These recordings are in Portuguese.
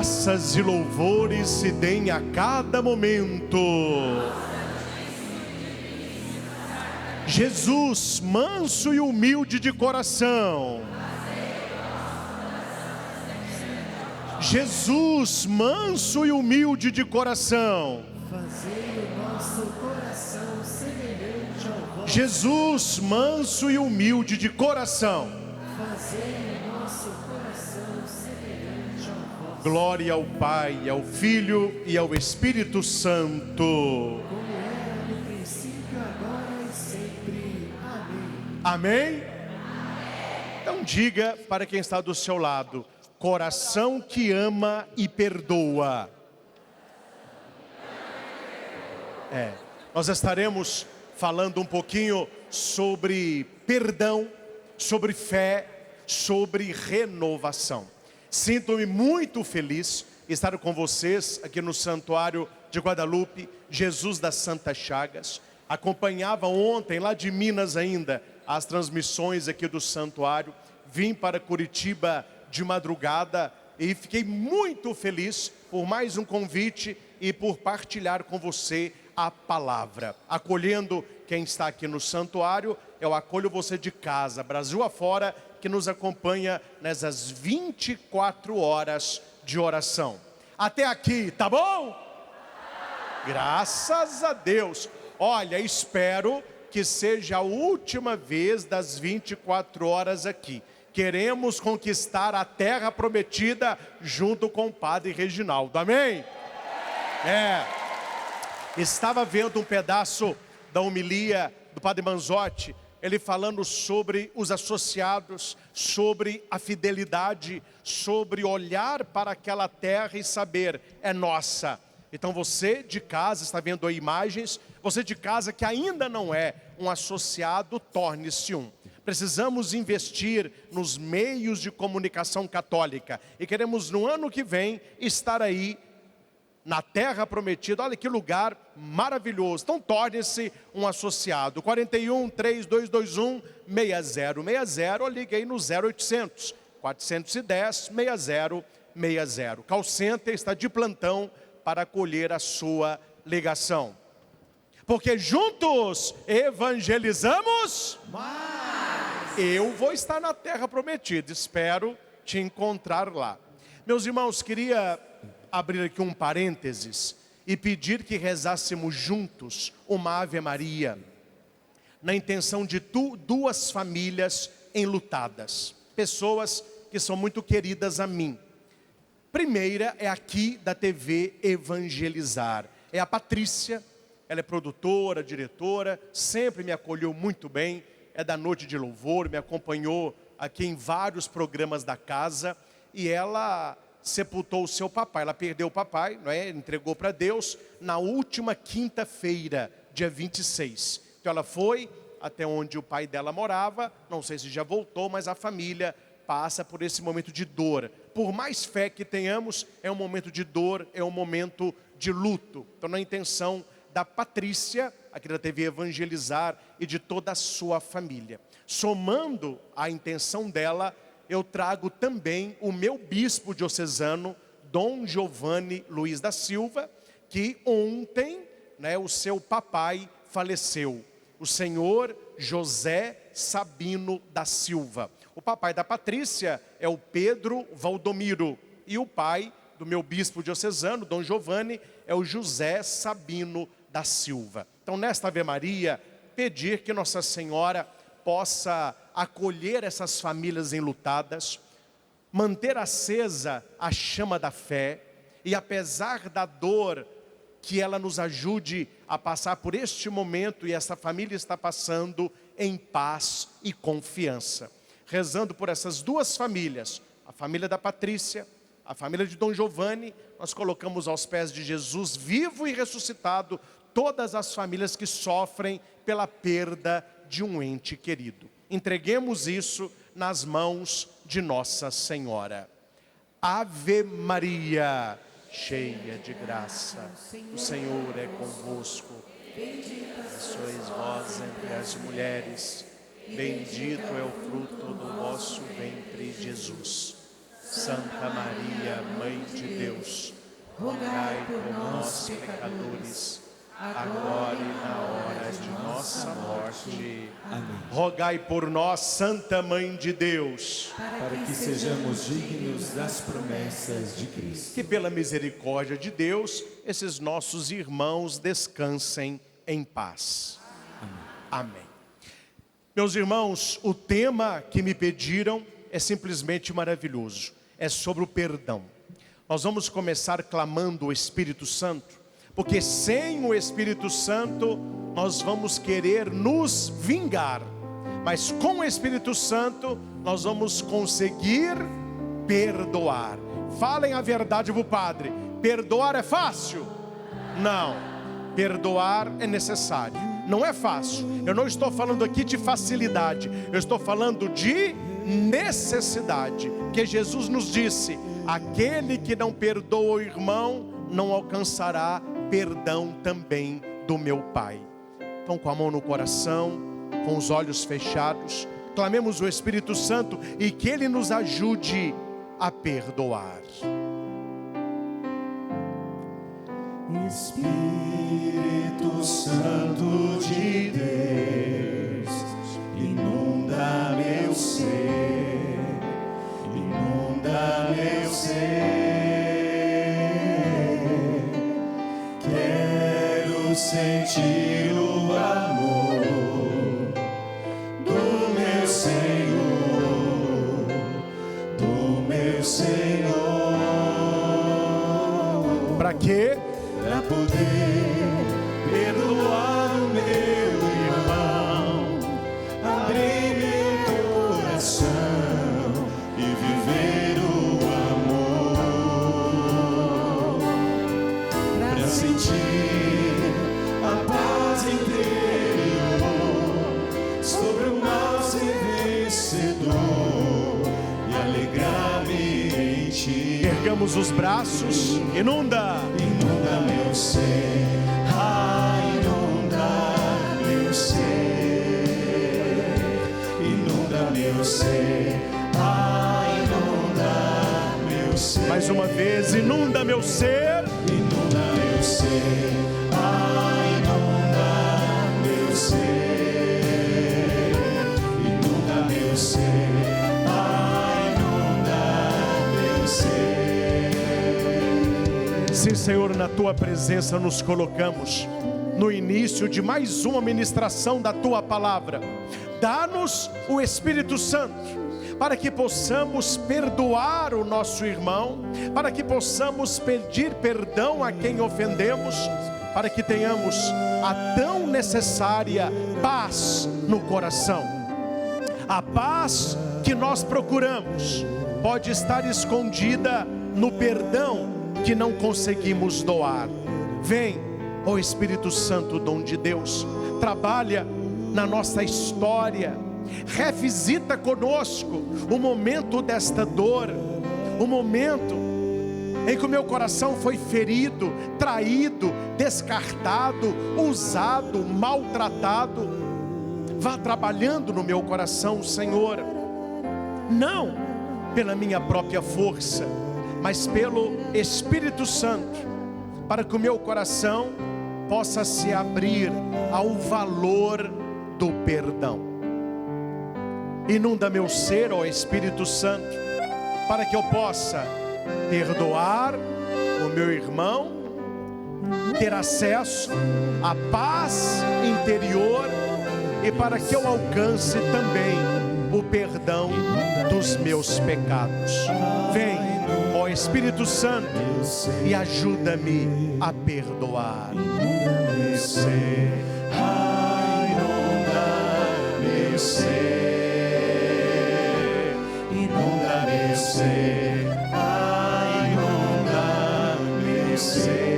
graças e louvores se deem a cada momento. Jesus, manso e humilde de coração. Jesus, manso e humilde de coração. Fazei o nosso coração semelhante ao vosso. Jesus, manso e humilde de coração. Fazei o nosso coração semelhante ao vosso. Glória ao Pai, ao Filho e ao Espírito Santo. Como era no princípio, agora e sempre. Amém. Amém? Então diga para quem está do seu lado: coração que ama e perdoa. Nós estaremos falando um pouquinho sobre perdão, sobre fé, sobre renovação. Sinto-me muito feliz estar com vocês aqui no Santuário de Guadalupe, Jesus das Santas Chagas. Acompanhava ontem, lá de Minas ainda, as transmissões aqui do santuário. Vim para Curitiba de madrugada e fiquei muito feliz por mais um convite e por partilhar com você a palavra. Acolhendo quem está aqui no santuário, eu acolho você de casa, Brasil afora, que nos acompanha nessas 24 horas de oração. Até aqui, tá bom? Graças a Deus. Olha, espero que seja a última vez das 24 horas aqui. Queremos conquistar a terra prometida junto com o Padre Reginaldo, amém? Estava vendo um pedaço da homilia do Padre Manzotti, ele falando sobre os associados, sobre a fidelidade, sobre olhar para aquela terra e saber, é nossa. Então você de casa, está vendo aí imagens, você de casa que ainda não é um associado, torne-se um. Precisamos investir nos meios de comunicação católica e queremos no ano que vem estar aí na terra prometida. Olha que lugar maravilhoso. Então torne-se um associado. 41 3221 6060 ou ligue aí no 0800 410 6060. Call Center está de plantão para acolher a sua ligação. Porque juntos evangelizamos mais. Eu vou estar na terra prometida, espero te encontrar lá. Meus irmãos, queria abrir aqui um parênteses e pedir que rezássemos juntos uma Ave Maria, na intenção de duas famílias enlutadas, pessoas que são muito queridas a mim. Primeira é aqui da TV Evangelizar, é a Patrícia, ela é produtora, diretora, sempre me acolheu muito bem, é da Noite de Louvor, me acompanhou aqui em vários programas da casa, e ela sepultou o seu papai, ela perdeu o papai, não é? Entregou para Deus na última quinta-feira, dia 26. Então ela foi até onde o pai dela morava, não sei se já voltou, mas a família passa por esse momento de dor. Por mais fé que tenhamos, é um momento de dor, é um momento de luto. Então na intenção da Patrícia, aqui da TV Evangelizar, e de toda a sua família. Somando a intenção dela, eu trago também o meu bispo diocesano, Dom Giovanni Luiz da Silva, que ontem, o seu papai faleceu, o senhor José Sabino da Silva. O papai da Patrícia é o Pedro Valdomiro, e o pai do meu bispo diocesano, Dom Giovanni, é o José Sabino da Silva. Então nesta Ave Maria, pedir que Nossa Senhora possa acolher essas famílias enlutadas, manter acesa a chama da fé, e apesar da dor, que ela nos ajude a passar por este momento, e essa família está passando em paz e confiança. Rezando por essas duas famílias, a família da Patrícia, a família de Dom Giovanni, nós colocamos aos pés de Jesus vivo e ressuscitado, todas as famílias que sofrem pela perda de um ente querido. Entreguemos isso nas mãos de Nossa Senhora. Ave Maria, cheia de graça, o Senhor é convosco. Bendita sois vós entre as mulheres, bendito é o fruto do vosso ventre, Jesus. Santa Maria, Mãe de Deus, rogai por nós, pecadores, agora e na hora de nossa morte. Amém. Rogai por nós, Santa Mãe de Deus, Para que sejamos dignos das promessas de Cristo. que pela misericórdia de Deus, esses nossos irmãos descansem em paz. Amém. Meus irmãos, o tema que me pediram é simplesmente maravilhoso. É sobre o perdão. Nós vamos começar clamando o Espírito Santo, porque sem o Espírito Santo nós vamos querer nos vingar, mas com o Espírito Santo nós vamos conseguir perdoar. Falem a verdade para o Padre: perdoar é fácil? Não, perdoar é necessário. Não é fácil. Eu não estou falando aqui de facilidade, eu estou falando de necessidade. Que Jesus nos disse: aquele que não perdoa o irmão não alcançará perdão também do meu Pai. Então, com a mão no coração, com os olhos fechados, clamemos o Espírito Santo e que Ele nos ajude a perdoar. Espírito Santo de Deus, inunda meu ser, inunda meu ser. Quero sentir o amor do meu Senhor, do meu Senhor. Para quê? Para poder perdoar o meu irmão, abrir meu coração e viver o amor, para sentir a paz interior sobre o mal ser vencedor e alegrar-me em ti. Ergamos os braços. Inunda. Inunda meu ser, inunda meu ser, inunda meu ser, inunda meu ser. Mais uma vez, inunda meu ser. Inunda meu ser, inunda meu ser, inunda meu ser, inunda meu ser. Sim, Senhor, na Tua presença nos colocamos no início de mais uma ministração da Tua Palavra. Dá-nos o Espírito Santo, para que possamos perdoar o nosso irmão, para que possamos pedir perdão a quem ofendemos, para que tenhamos a tão necessária paz no coração. A paz que nós procuramos pode estar escondida no perdão que não conseguimos doar. Vem, ó Espírito Santo, dom de Deus, trabalha na nossa história, revisita conosco o momento desta dor, o momento em que o meu coração foi ferido, traído, descartado, usado, maltratado. Vá trabalhando no meu coração, Senhor, não pela minha própria força, mas pelo Espírito Santo, para que o meu coração possa se abrir ao valor do perdão. Inunda meu ser, ó Espírito Santo, para que eu possa perdoar o meu irmão, ter acesso à paz interior e para que eu alcance também o perdão dos meus pecados. Vem, ó Espírito Santo, e ajuda-me a perdoar. Inunda meu ser, inunda meu ser, inunda meu ser, inunda meu ser,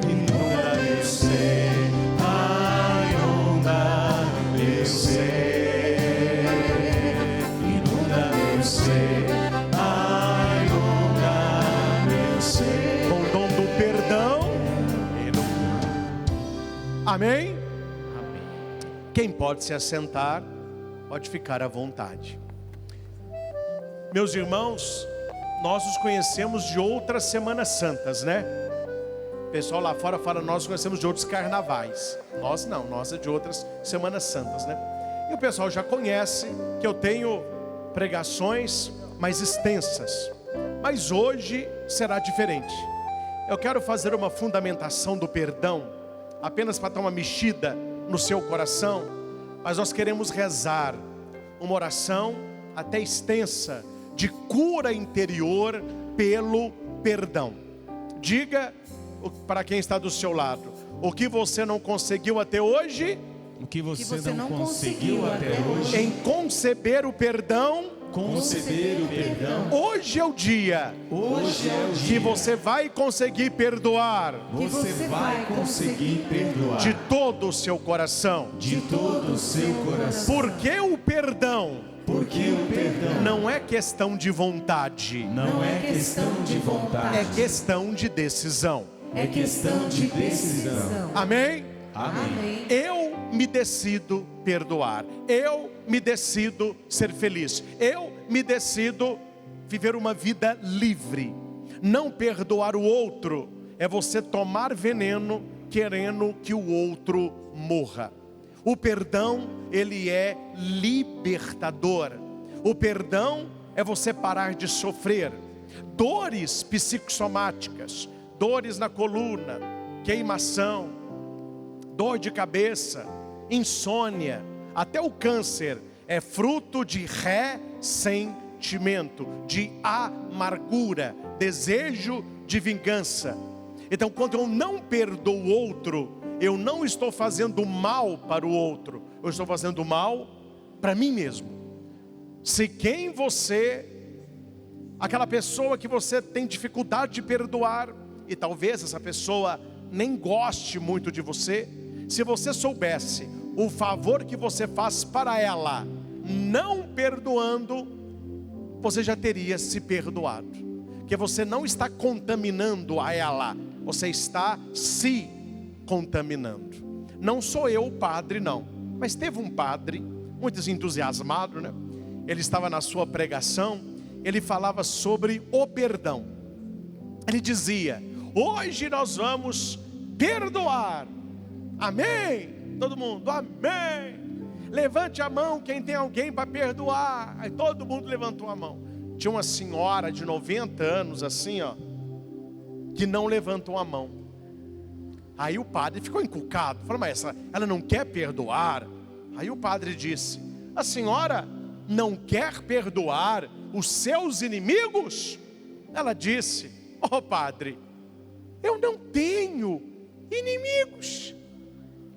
inunda meu ser, inunda meu ser, inunda meu ser, inunda meu ser. Com o dom do perdão. Amém? Quem pode se assentar, pode ficar à vontade. Meus irmãos, nós os conhecemos de outras Semanas Santas, né? O pessoal lá fora fala, nós conhecemos de outros carnavais. Nós não, nós é de outras Semanas Santas, né? E o pessoal já conhece que eu tenho pregações mais extensas. Mas hoje será diferente. Eu quero fazer uma fundamentação do perdão, apenas para dar uma mexida no seu coração. Mas nós queremos rezar uma oração até extensa de cura interior pelo perdão. Diga para quem está do seu lado: o que você não conseguiu até hoje, O que você não conseguiu até hoje, em conceber o perdão, conceber o perdão, hoje é o dia hoje é o que dia você vai conseguir perdoar que você vai conseguir perdoar de todo o seu coração. de todo o seu coração. Porque o perdão Porque o perdão não é questão de vontade, não é questão de vontade, é questão de decisão. é questão de decisão. Amém? Amém. Eu me decido perdoar. Eu me decido ser feliz. Eu me decido viver uma vida livre. Não perdoar o outro é você tomar veneno querendo que o outro morra. O perdão, ele é libertador. O perdão é você parar de sofrer dores psicossomáticas, dores na coluna, queimação, dor de cabeça, insônia, até o câncer é fruto de ressentimento, de amargura, desejo de vingança. Então, quando eu não perdoo o outro, eu não estou fazendo mal para o outro, eu estou fazendo mal para mim mesmo. Se quem você, aquela pessoa que você tem dificuldade de perdoar, e talvez essa pessoa nem goste muito de você, se você soubesse o favor que você faz para ela, não perdoando, você já teria se perdoado. Porque você não está contaminando a ela, você está se contaminando. Não sou eu o padre, não. Mas teve um padre, muito entusiasmado, né? Ele estava na sua pregação, ele falava sobre o perdão. Ele dizia: hoje nós vamos perdoar. Amém? Todo mundo, amém. Levante a mão quem tem alguém para perdoar. Aí todo mundo levantou a mão. Tinha uma senhora de 90 anos assim, ó, que não levantou a mão. Aí o padre ficou encucado, falou: mas ela não quer perdoar? Aí o padre disse: a senhora não quer perdoar os seus inimigos? Ela disse: oh padre, eu não tenho inimigos.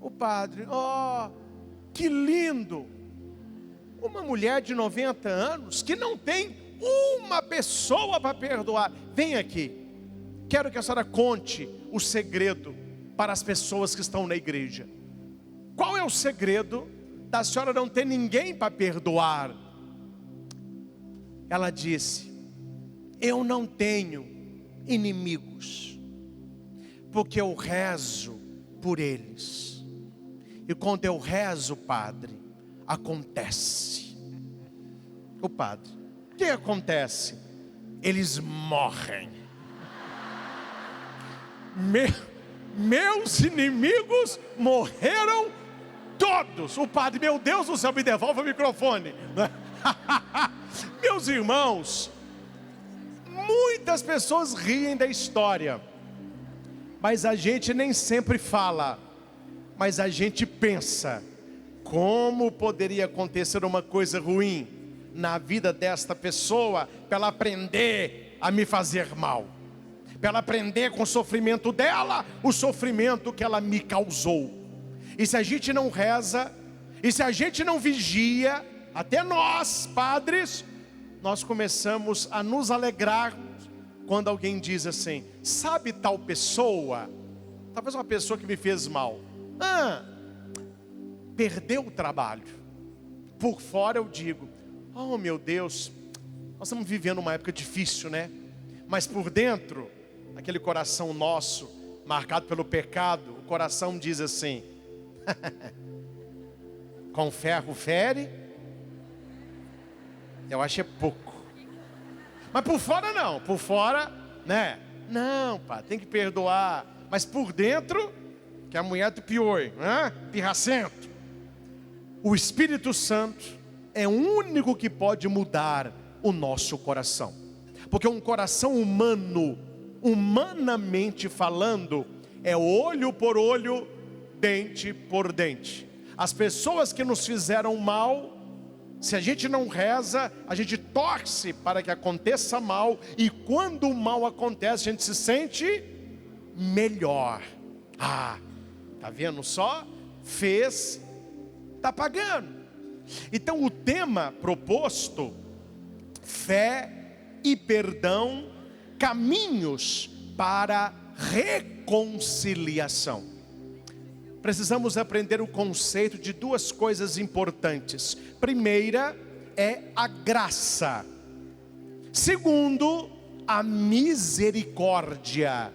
O padre: oh, que lindo. Uma mulher de 90 anos que não tem uma pessoa para perdoar. Vem aqui, quero que a senhora conte o segredo para as pessoas que estão na igreja. Qual é o segredo da senhora não ter ninguém para perdoar? Ela disse: eu não tenho inimigos, porque eu rezo por eles. E quando eu rezo, padre, acontece. O padre: o que acontece? Eles morrem. Meus inimigos morreram todos. O padre: meu Deus do céu, me devolva o microfone. Meus irmãos, muitas pessoas riem da história, mas a gente nem sempre fala, mas a gente pensa: como poderia acontecer uma coisa ruim na vida desta pessoa, para ela aprender a me fazer mal, para ela aprender com o sofrimento dela, o sofrimento que ela me causou. E se a gente não reza, e se a gente não vigia, até nós, padres, nós começamos a nos alegrar quando alguém diz assim: sabe tal pessoa, talvez uma pessoa que me fez mal, perdeu o trabalho. Por fora eu digo: oh meu Deus, nós estamos vivendo uma época difícil, né? Mas por dentro, aquele coração nosso, marcado pelo pecado, o coração diz assim: com ferro fere, eu acho é pouco. Mas por fora não, por fora, né? Não, pá, tem que perdoar. Mas por dentro, que a mulher do pior, né? Pirracento. O Espírito Santo é o único que pode mudar o nosso coração. Porque um coração humano, humanamente falando, é olho por olho, dente por dente. As pessoas que nos fizeram mal, se a gente não reza, a gente torce para que aconteça mal. E quando o mal acontece, a gente se sente melhor. Ah, tá vendo só? Fez, tá pagando. Então o tema proposto, fé e perdão, caminhos para reconciliação. Precisamos aprender o conceito de duas coisas importantes. Primeira é a graça. Segundo, a misericórdia.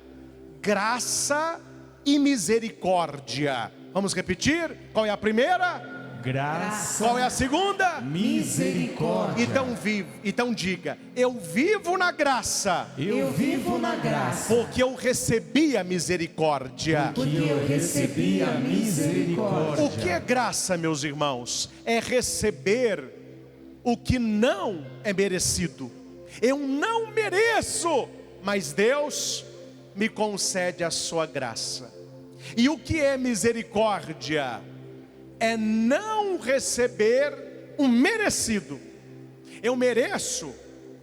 Graça e misericórdia. Vamos repetir? Qual é a primeira? Graça. Qual é a segunda? Misericórdia. Então diga: eu vivo na graça. Eu vivo na graça, Porque eu recebi a misericórdia. porque eu recebi a misericórdia. O que é graça, meus irmãos? É receber o que não é merecido. Eu não mereço, mas Deus me concede a sua graça. E o que é misericórdia? É não receber o merecido. Eu mereço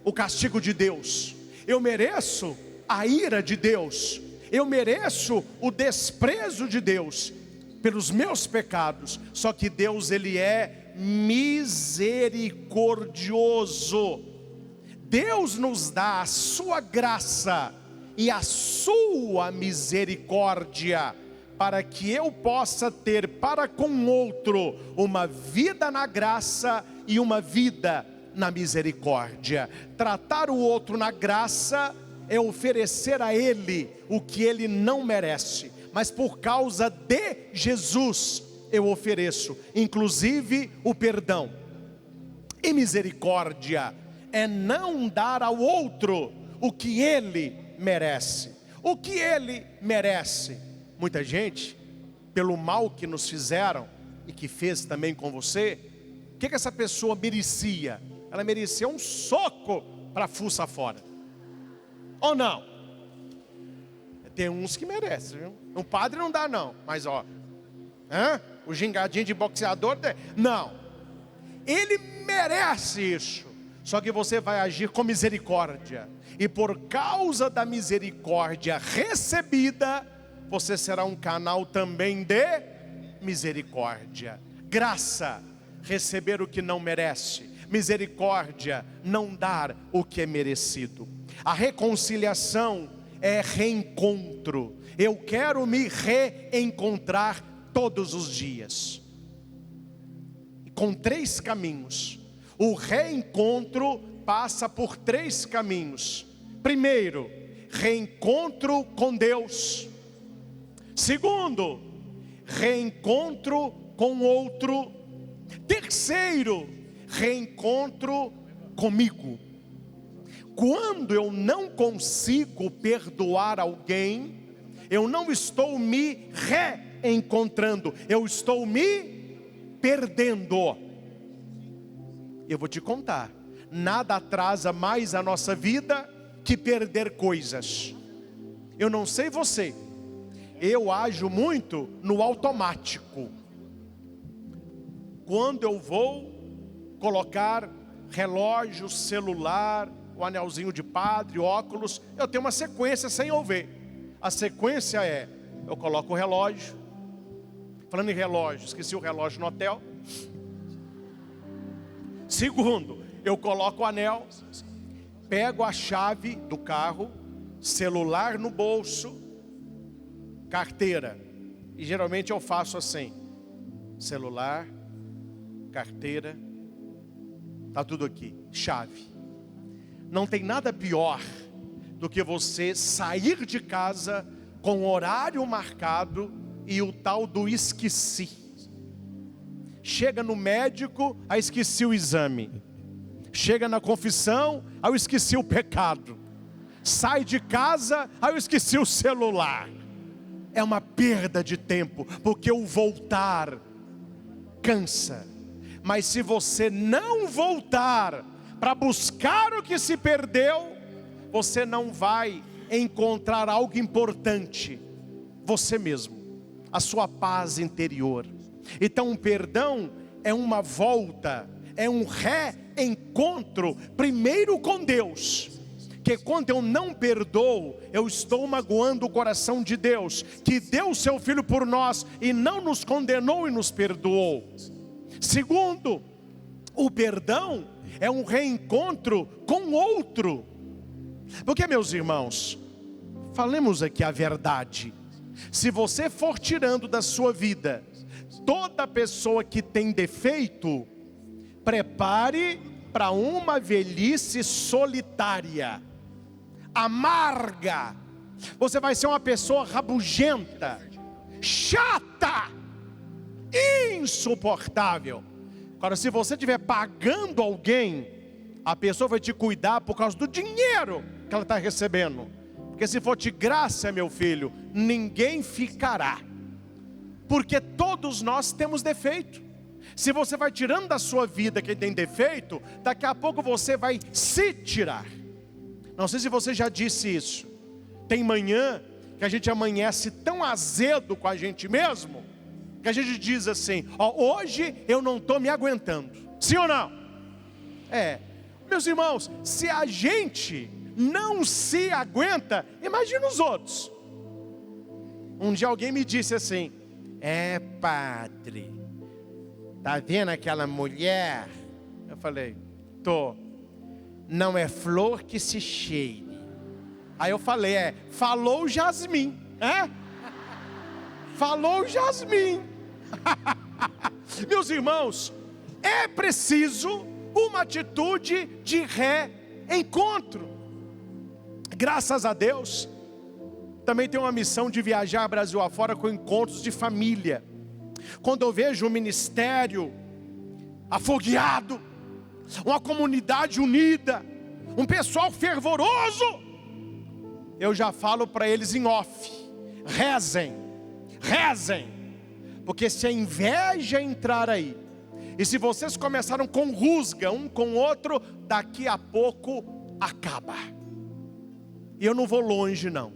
o castigo de Deus, eu mereço a ira de Deus, eu mereço o desprezo de Deus pelos meus pecados. Só que Deus, Ele é misericordioso. Deus nos dá a sua graça e a sua misericórdia, para que eu possa ter para com outro uma vida na graça e uma vida na misericórdia. Tratar o outro na graça é oferecer a ele o que ele não merece, mas por causa de Jesus eu ofereço, inclusive o perdão. E misericórdia é não dar ao outro o que ele merece. O que ele merece? Muita gente, pelo mal que nos fizeram e que fez também com você, o que essa pessoa merecia? Ela merecia um soco para fuça fora. Ou não? Tem uns que merecem, viu? Um padre não dá não, mas ó, o gingadinho de boxeador, não. Ele merece isso. Só que você vai agir com misericórdia. E por causa da misericórdia recebida, você será um canal também de misericórdia. Graça, receber o que não merece. Misericórdia, não dar o que é merecido. A reconciliação é reencontro. Eu quero me reencontrar todos os dias. Com 3 caminhos. O reencontro passa por 3 caminhos. Primeiro, reencontro com Deus. Segundo, reencontro com outro. Terceiro, reencontro comigo. Quando eu não consigo perdoar alguém, eu não estou me reencontrando, eu estou me perdendo. Eu vou te contar, nada atrasa mais a nossa vida que perder coisas. Eu não sei você, eu ajo muito no automático. Quando eu vou colocar relógio, celular, o anelzinho de padre, óculos, eu tenho uma sequência sem eu ver. A sequência é, eu coloco o relógio. Falando em relógio, esqueci o relógio no hotel. Segundo, eu coloco o anel, pego a chave do carro, celular no bolso, carteira. E geralmente eu faço assim: celular, carteira, tá tudo aqui, chave. Não tem nada pior do que você sair de casa com o horário marcado e o tal do esqueci. Chega no médico, esqueci o exame. Chega na confissão, eu esqueci o pecado. Sai de casa, eu esqueci o celular. É uma perda de tempo, porque o voltar cansa. Mas se você não voltar para buscar o que se perdeu, você não vai encontrar algo importante, você mesmo, a sua paz interior. Então o perdão é uma volta, é um reencontro, primeiro com Deus. Que quando eu não perdoo, eu estou magoando o coração de Deus, que deu o seu Filho por nós e não nos condenou e nos perdoou. Segundo, o perdão é um reencontro com outro. Porque, meus irmãos, falemos aqui a verdade. Se você for tirando da sua vida toda pessoa que tem defeito, prepare para uma velhice solitária, amarga. Você vai ser uma pessoa rabugenta, chata, insuportável. Agora, se você estiver pagando alguém, a pessoa vai te cuidar por causa do dinheiro que ela está recebendo. Porque se for de graça, meu filho, ninguém ficará. Porque todos nós temos defeito. Se você vai tirando da sua vida quem tem defeito, daqui a pouco você vai se tirar. Não sei se você já disse isso. Tem manhã que a gente amanhece tão azedo com a gente mesmo, que a gente diz assim: ó, hoje eu não estou me aguentando. Sim ou não? Meus irmãos, se a gente não se aguenta, imagina os outros. Um dia alguém me disse assim: padre, tá vendo aquela mulher? Eu falei: tô. Não é flor que se cheire. Aí eu falei: falou Jasmim, falou Jasmim. Meus irmãos, é preciso uma atitude de reencontro. Graças a Deus, também tem uma missão de viajar Brasil afora com encontros de família. Quando eu vejo um ministério afogueado, uma comunidade unida, um pessoal fervoroso, eu já falo para eles em off: rezem, porque se a inveja entrar aí, e se vocês começaram com rusga um com o outro, daqui a pouco acaba. E eu não vou longe não.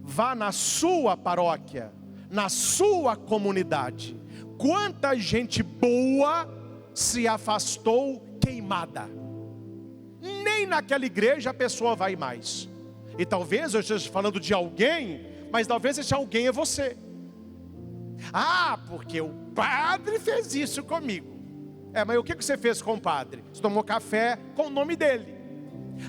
Vá na sua paróquia, na sua comunidade. Quanta gente boa se afastou queimada. Nem naquela igreja a pessoa vai mais. E talvez eu esteja falando de alguém, mas talvez esse alguém é você. Porque o padre fez isso comigo. Mas o que você fez com o padre? Você tomou café com o nome dele.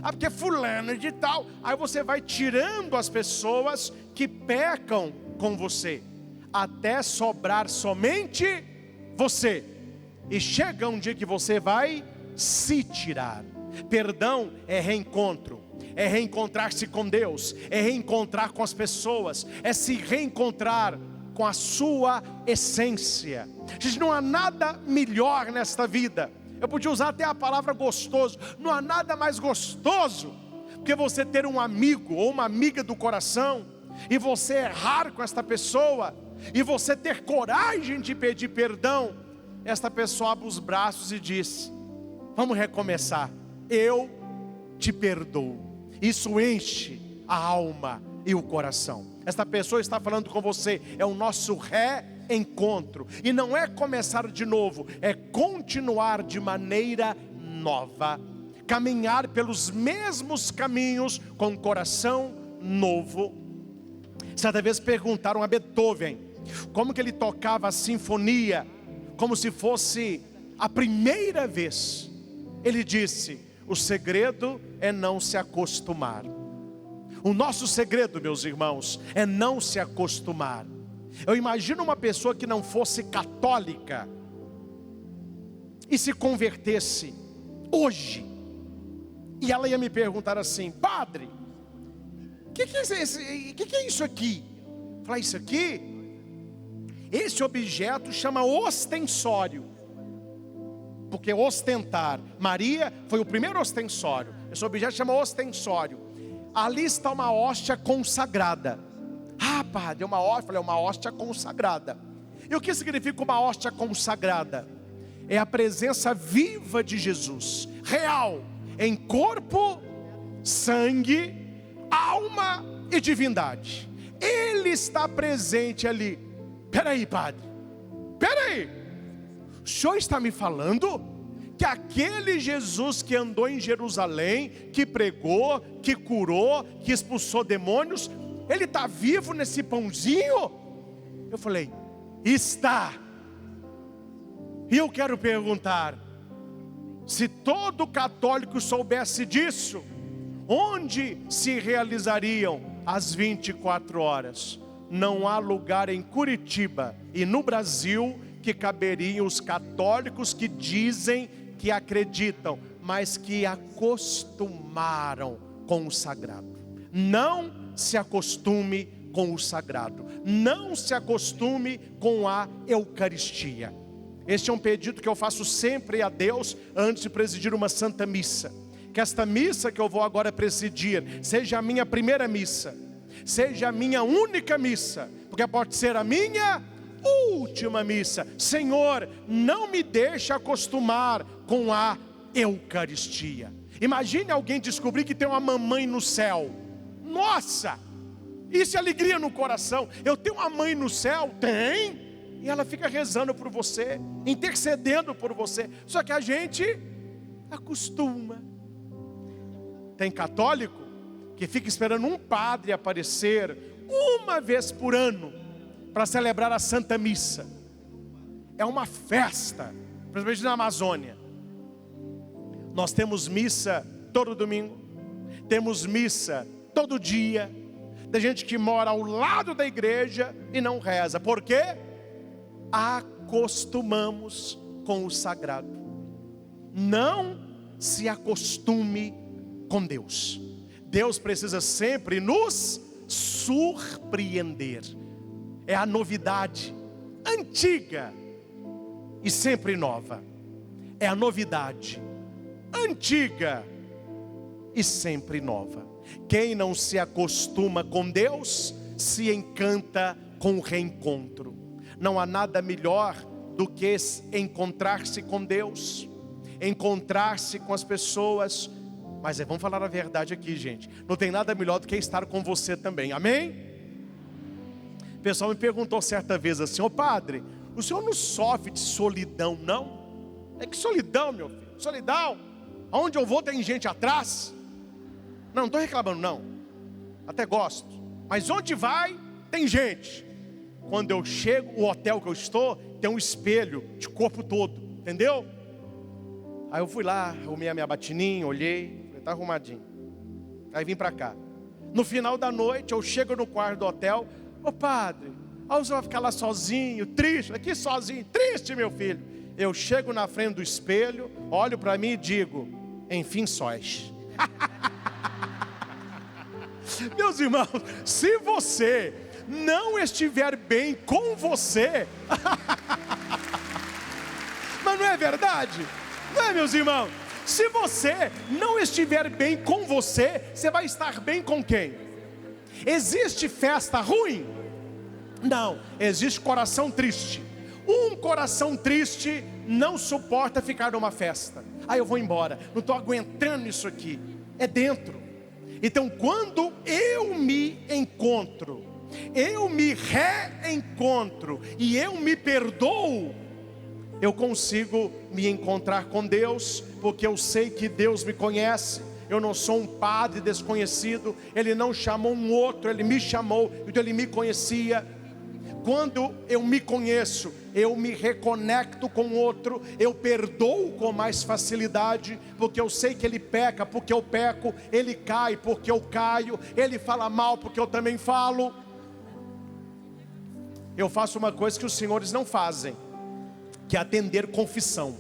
Porque fulano de tal. Aí você vai tirando as pessoas que pecam com você, até sobrar somente você. E chega um dia que você vai se tirar. Perdão é reencontro, é reencontrar-se com Deus, é reencontrar com as pessoas, é se reencontrar com a sua essência. Gente, não há nada melhor nesta vida. Eu podia usar até a palavra gostoso. Não há nada mais gostoso que você ter um amigo ou uma amiga do coração, e você errar com esta pessoa, e você ter coragem de pedir perdão. Esta pessoa abre os braços e diz: vamos recomeçar, eu te perdoo. Isso enche a alma e o coração. Esta pessoa está falando com você, é o nosso reencontro. E não é começar de novo, é continuar de maneira nova, caminhar pelos mesmos caminhos com um coração novo. Certa vez perguntaram a Beethoven como que ele tocava a sinfonia como se fosse a primeira vez. Ele disse: o segredo é não se acostumar. O nosso segredo, meus irmãos, é não se acostumar. Eu imagino uma pessoa que não fosse católica e se convertesse hoje, e ela ia me perguntar assim: padre, o que é isso aqui? Eu falei: isso aqui, esse objeto chama ostensório. porque ostentar, Maria foi o primeiro ostensório. Esse objeto chama ostensório. Ali está uma hóstia consagrada. Ah, padre, é uma hóstia. Falei, é uma hóstia consagrada. E o que significa uma hóstia consagrada? É a presença viva de Jesus, real, em corpo, sangue, alma e divindade. Ele está presente ali. Peraí, padre, peraí, o senhor está me falando que aquele Jesus que andou em Jerusalém, que pregou, que curou, que expulsou demônios, ele está vivo nesse pãozinho? Eu falei, está. E eu quero perguntar, se todo católico soubesse disso, onde se realizariam as 24 horas? Não há lugar em Curitiba e no Brasil que caberiam os católicos que dizem que acreditam, mas que acostumaram com o sagrado. Não se acostume com o sagrado. Não se acostume com a Eucaristia. Este é um pedido que eu faço sempre a Deus antes de presidir uma Santa Missa. Que esta missa que eu vou agora presidir seja a minha primeira missa, seja a minha única missa, porque pode ser a minha última missa. Senhor, não me deixe acostumar com a Eucaristia. Imagine alguém descobrir que tem uma mamãe no céu. Nossa, isso é alegria no coração. Eu tenho uma mãe no céu? Tem. E ela fica rezando por você, intercedendo por você. Só que a gente acostuma. Tem católico que fica esperando um padre aparecer uma vez por ano para celebrar a Santa Missa. É uma festa, principalmente na Amazônia. Nós temos missa todo domingo, temos missa todo dia. Tem gente que mora ao lado da igreja e não reza. Por quê? Acostumamos com o sagrado. Não se acostume com Deus. Deus precisa sempre nos surpreender. É a novidade antiga e sempre nova. É a novidade antiga e sempre nova. Quem não se acostuma com Deus, se encanta com o reencontro. Não há nada melhor do que encontrar-se com Deus, encontrar-se com as pessoas. Mas vamos falar a verdade aqui, gente. Não tem nada melhor do que estar com você também, amém? O pessoal me perguntou certa vez assim, ô padre, o senhor não sofre de solidão, não? É que solidão, meu filho, solidão. Aonde eu vou tem gente atrás. Não estou reclamando não, até gosto. Mas onde vai, tem gente. Quando eu chego, o hotel que eu estou, tem um espelho de corpo todo, entendeu? Aí eu fui lá, arrumei a minha batininha, olhei, falei, tá arrumadinho. Aí vim para cá. No final da noite, eu chego no quarto do hotel, ô padre, aí você vai ficar lá sozinho, triste, aqui sozinho, triste meu filho. Eu chego na frente do espelho, olho para mim e digo, enfim sós. Meus irmãos, se você não estiver bem com você, mas não é verdade? Não é, meus irmãos? Se você não estiver bem com você, você vai estar bem com quem? Existe festa ruim? Não, existe coração triste. Um coração triste não suporta ficar numa festa. Aí eu vou embora, não estou aguentando isso aqui. É dentro. Então quando eu me encontro, eu me reencontro e eu me perdoo, eu consigo me encontrar com Deus, porque eu sei que Deus me conhece. Eu não sou um padre desconhecido. Ele não chamou um outro, Ele me chamou, então Ele me conhecia. Quando eu me conheço, eu me reconecto com outro, eu perdoo com mais facilidade, porque eu sei que ele peca, porque eu peco, ele cai, porque eu caio, ele fala mal, porque eu também falo. Eu faço uma coisa que os senhores não fazem, que é atender confissão.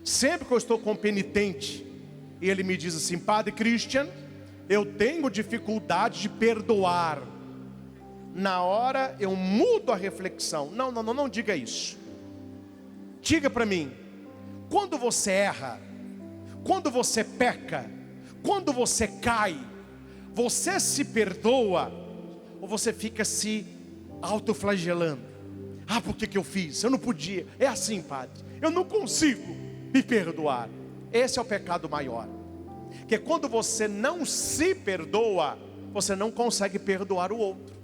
Sempre que eu estou com um penitente, e ele me diz assim, Padre Christian, eu tenho dificuldade de perdoar. Na hora eu mudo a reflexão. Não diga isso. Diga para mim, quando você erra, quando você peca, quando você cai, você se perdoa ou você fica se autoflagelando? Ah, por que eu fiz? Eu não podia. É assim, padre, eu não consigo me perdoar. Esse é o pecado maior. Que quando você não se perdoa, você não consegue perdoar o outro.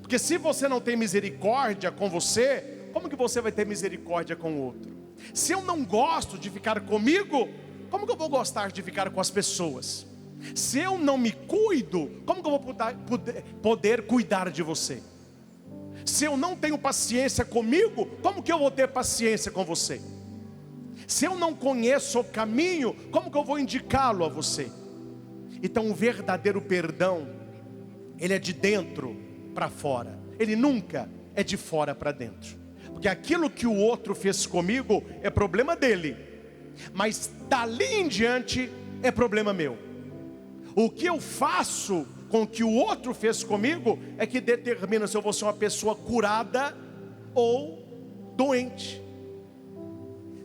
Porque se você não tem misericórdia com você, como que você vai ter misericórdia com o outro? Se eu não gosto de ficar comigo, como que eu vou gostar de ficar com as pessoas? Se eu não me cuido, como que eu vou poder cuidar de você? Se eu não tenho paciência comigo, como que eu vou ter paciência com você? Se eu não conheço o caminho, como que eu vou indicá-lo a você? Então o verdadeiro perdão, ele é de dentro para fora. Ele nunca é de fora para dentro. Porque aquilo que o outro fez comigo é problema dele, mas dali em diante é problema meu. O que eu faço com o que o outro fez comigo é que determina se eu vou ser uma pessoa curada ou doente.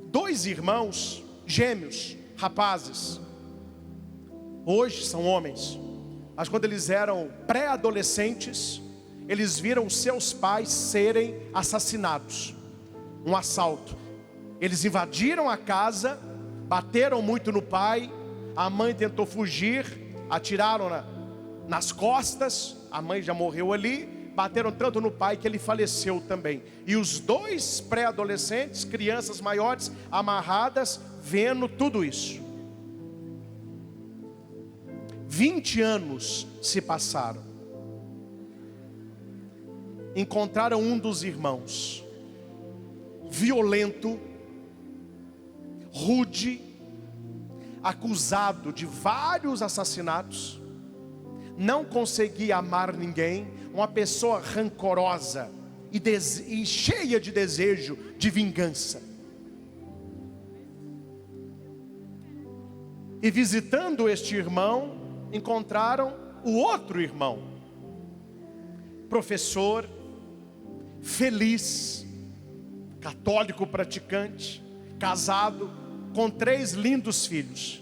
2 irmãos gêmeos, rapazes, hoje são homens, mas quando eles eram pré-adolescentes, eles viram seus pais serem assassinados. Um assalto. Eles invadiram a casa, bateram muito no pai, a mãe tentou fugir, atiraram nas costas, a mãe já morreu ali, bateram tanto no pai que ele faleceu também. E os 2 pré-adolescentes, crianças maiores, amarradas, vendo tudo isso. 20 anos se passaram. Encontraram um dos irmãos, violento, rude, acusado de vários assassinatos, não conseguia amar ninguém, uma pessoa rancorosa e cheia de desejo de vingança. E visitando este irmão, encontraram o outro irmão, professor, feliz, católico praticante, casado, com 3 lindos filhos.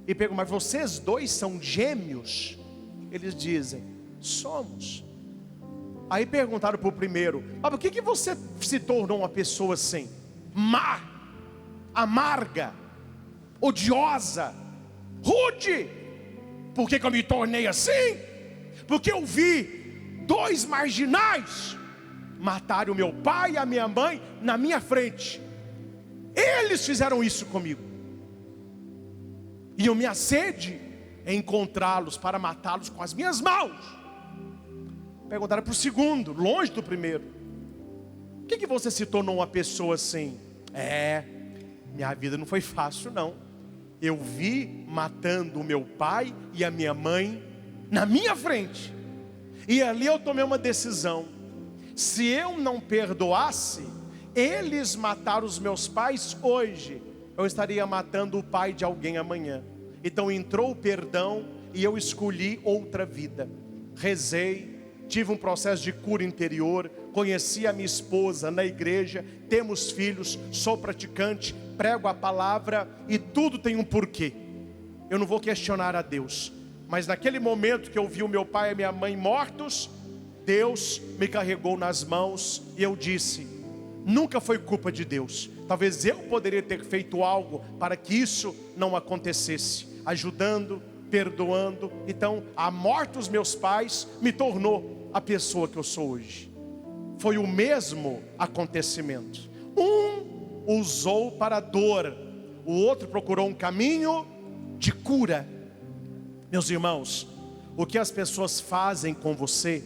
E perguntam: mas vocês 2 são gêmeos? Eles dizem: somos. Aí perguntaram para o primeiro: mas por que você se tornou uma pessoa assim? Má, amarga, odiosa, rude. Por que eu me tornei assim? Porque eu vi 2 marginais matarem o meu pai e a minha mãe na minha frente. Eles fizeram isso comigo. E a minha sede é encontrá-los para matá-los com as minhas mãos. Perguntaram para o segundo, longe do primeiro: por que você se tornou uma pessoa assim? Minha vida não foi fácil não. Eu vi matando o meu pai e a minha mãe na minha frente. E ali eu tomei uma decisão. Se eu não perdoasse eles mataram os meus pais hoje, eu estaria matando o pai de alguém amanhã. Então entrou o perdão e eu escolhi outra vida. Rezei, tive um processo de cura interior, conheci a minha esposa na igreja, temos filhos, sou praticante, prego a palavra e tudo tem um porquê. Eu não vou questionar a Deus, mas naquele momento que eu vi o meu pai e a minha mãe mortos, Deus me carregou nas mãos e eu disse: nunca foi culpa de Deus. Talvez eu poderia ter feito algo para que isso não acontecesse, ajudando, perdoando. Então a morte dos meus pais me tornou a pessoa que eu sou hoje. Foi o mesmo acontecimento. Um usou para a dor, o outro procurou um caminho de cura. Meus irmãos, o que as pessoas fazem com você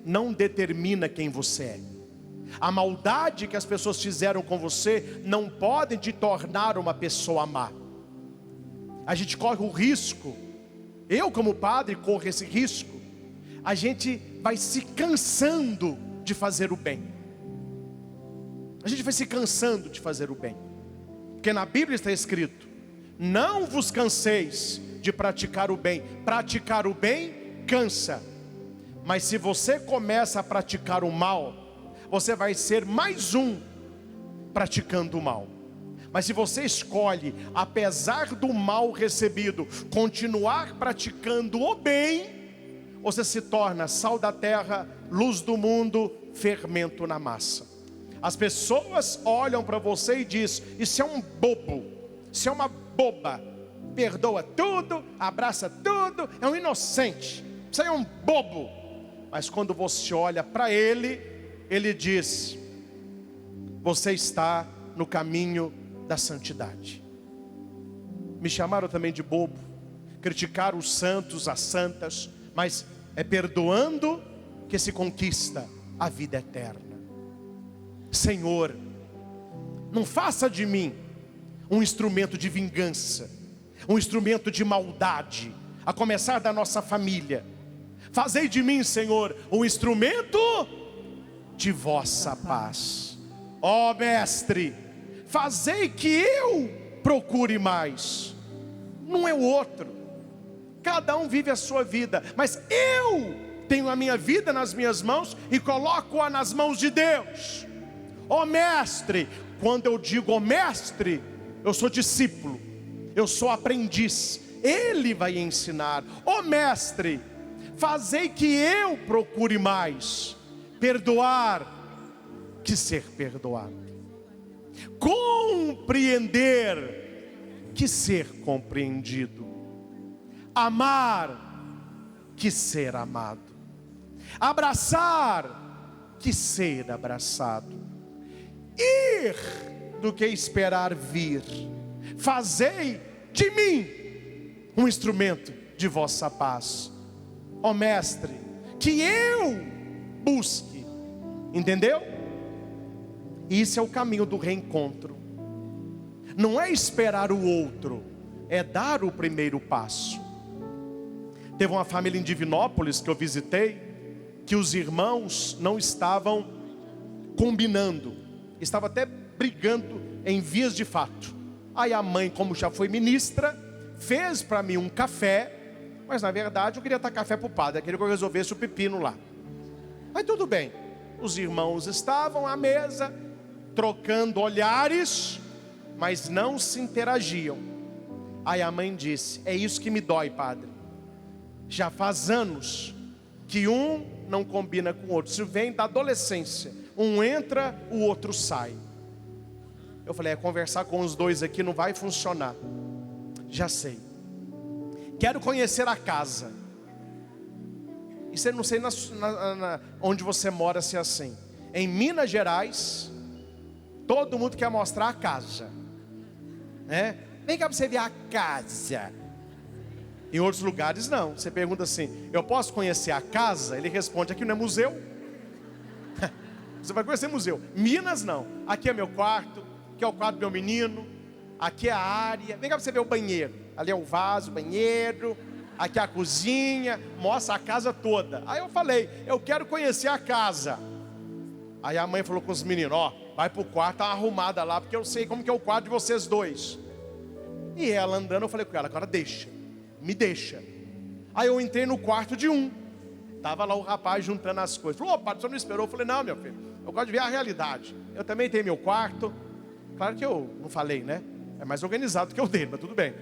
não determina quem você é. A maldade que as pessoas fizeram com você não pode te tornar uma pessoa má. A gente corre o risco, eu como padre corro esse risco, a gente vai se cansando de fazer o bem. A gente vai se cansando de fazer o bem. Porque na Bíblia está escrito: não vos canseis de praticar o bem. Praticar o bem cansa. Mas se você começa a praticar o mal, você vai ser mais um praticando o mal. Mas se você escolhe, apesar do mal recebido, continuar praticando o bem, você se torna sal da terra, luz do mundo, fermento na massa. As pessoas olham para você e dizem: isso é um bobo, isso é uma boba, perdoa tudo, abraça tudo, é um inocente, isso aí é um bobo. Mas quando você olha para ele, ele diz: você está no caminho da santidade. Me chamaram também de bobo, criticaram os santos, as santas, mas é perdoando que se conquista a vida eterna. Senhor, não faça de mim um instrumento de vingança, um instrumento de maldade, a começar da nossa família. Fazei de mim, Senhor, um instrumento de vossa paz. Ó Mestre, fazei que eu procure mais, não é o outro. Cada um vive a sua vida, mas eu tenho a minha vida nas minhas mãos e coloco-a nas mãos de Deus. Ó Mestre, quando eu digo ó Mestre, eu sou discípulo, eu sou aprendiz, Ele vai ensinar. Ó Mestre, fazei que eu procure mais perdoar que ser perdoado, compreender que ser compreendido, amar que ser amado, abraçar que ser abraçado, ir do que esperar vir. Fazei de mim um instrumento de vossa paz. Ó Mestre, que eu busque, entendeu? Isso é o caminho do reencontro. Não é esperar o outro, é dar o primeiro passo. Teve uma família em Divinópolis que eu visitei, que os irmãos não estavam combinando, estavam até brigando em vias de fato. Aí a mãe, como já foi ministra, fez para mim um café, mas na verdade eu queria dar café para o padre, eu queria que eu resolvesse o pepino lá. Mas tudo bem, os irmãos estavam à mesa, trocando olhares, mas não se interagiam. Aí a mãe disse: é isso que me dói, padre. Já faz anos que um não combina com o outro. Isso vem da adolescência. Um entra, o outro sai. Eu falei: conversar com os dois aqui não vai funcionar. Já sei. Quero conhecer a casa. Isso eu não sei onde você mora se é assim. Em Minas Gerais, todo mundo quer mostrar a casa, né? Vem cá para você ver a casa. Em outros lugares não. Você pergunta assim: eu posso conhecer a casa? Ele responde: aqui não é museu. Você vai conhecer museu. Minas não. Aqui é meu quarto, aqui é o quarto do meu menino, aqui é a área. Vem cá para você ver o banheiro. Ali é o vaso, o banheiro. Aqui é a cozinha. Mostra a casa toda. Aí eu falei: eu quero conhecer a casa. Aí a mãe falou com os meninos: ó, vai pro quarto, tá arrumada lá, porque eu sei como que é o quarto de vocês dois. E ela andando, eu falei com ela: agora deixa, me deixa. Aí eu entrei no quarto de um. Tava lá o rapaz juntando as coisas. Falou: opa, o senhor não esperou? Eu falei: não, meu filho, eu gosto de ver a realidade. Eu também tenho meu quarto. Claro que eu não falei, né? É mais organizado do que eu dei, mas tudo bem.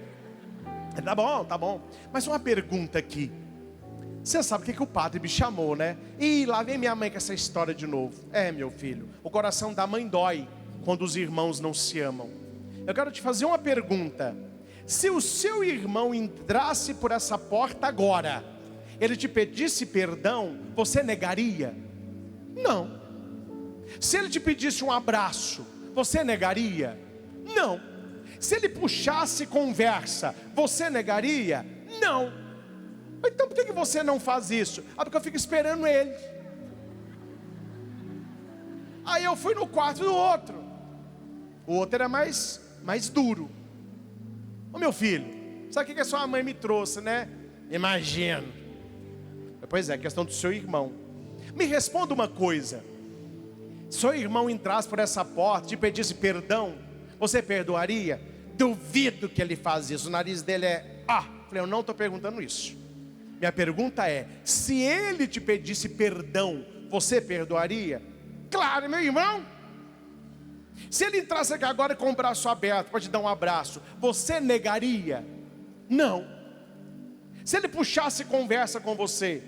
Tá bom, tá bom. Mas uma pergunta aqui. Você sabe o que o padre me chamou, né? E lá vem minha mãe com essa história de novo. É, meu filho, o coração da mãe dói quando os irmãos não se amam. Eu quero te fazer uma pergunta. Se o seu irmão entrasse por essa porta agora, ele te pedisse perdão, você negaria? Não. Se ele te pedisse um abraço, você negaria? Não. Se ele puxasse conversa, você negaria? Não. Então por que você não faz isso? Ah, porque eu fico esperando ele. Aí eu fui no quarto do outro. O outro era mais duro. Ô meu filho, sabe o que a sua mãe me trouxe, né? Imagino. Pois é, questão do seu irmão. Me responda uma coisa: seu irmão entrasse por essa porta e te pedisse perdão, você perdoaria? Duvido que ele faz isso. O nariz dele é... Falei: eu não estou perguntando isso. Minha pergunta é: se ele te pedisse perdão, você perdoaria? Claro, meu irmão. Se ele entrasse aqui agora com o braço aberto para te dar um abraço, você negaria? Não. Se ele puxasse conversa com você,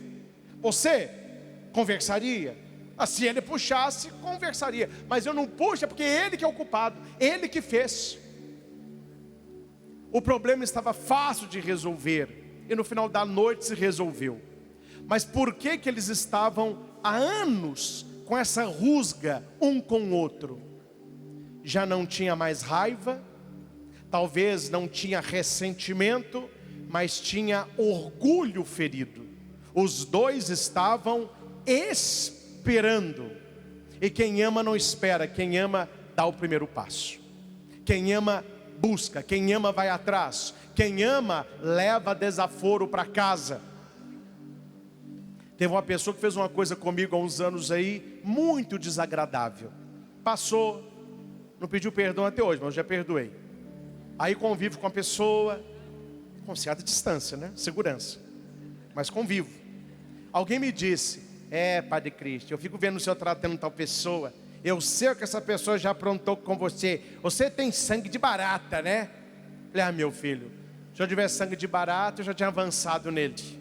você conversaria? Se ele puxasse, conversaria. Mas eu não puxo, porque é ele que é o culpado, ele que fez. O problema estava fácil de resolver, e no final da noite se resolveu. Mas por que que eles estavam há anos com essa rusga um com o outro? Já não tinha mais raiva, talvez não tinha ressentimento, mas tinha orgulho ferido. Os dois estavam esperando. E quem ama não espera, quem ama dá o primeiro passo. Quem ama busca, quem ama vai atrás, quem ama leva desaforo para casa. Teve uma pessoa que fez uma coisa comigo há uns anos aí, muito desagradável. Passou, não pediu perdão até hoje, mas eu já perdoei. Aí convivo com a pessoa, com certa distância, né? Segurança. Mas convivo. Alguém me disse: Padre Cristo, eu fico vendo o senhor tratando tal pessoa, eu sei o que essa pessoa já aprontou com você. Você tem sangue de barata, né? Falei: meu filho, se eu tivesse sangue de barata, eu já tinha avançado nele.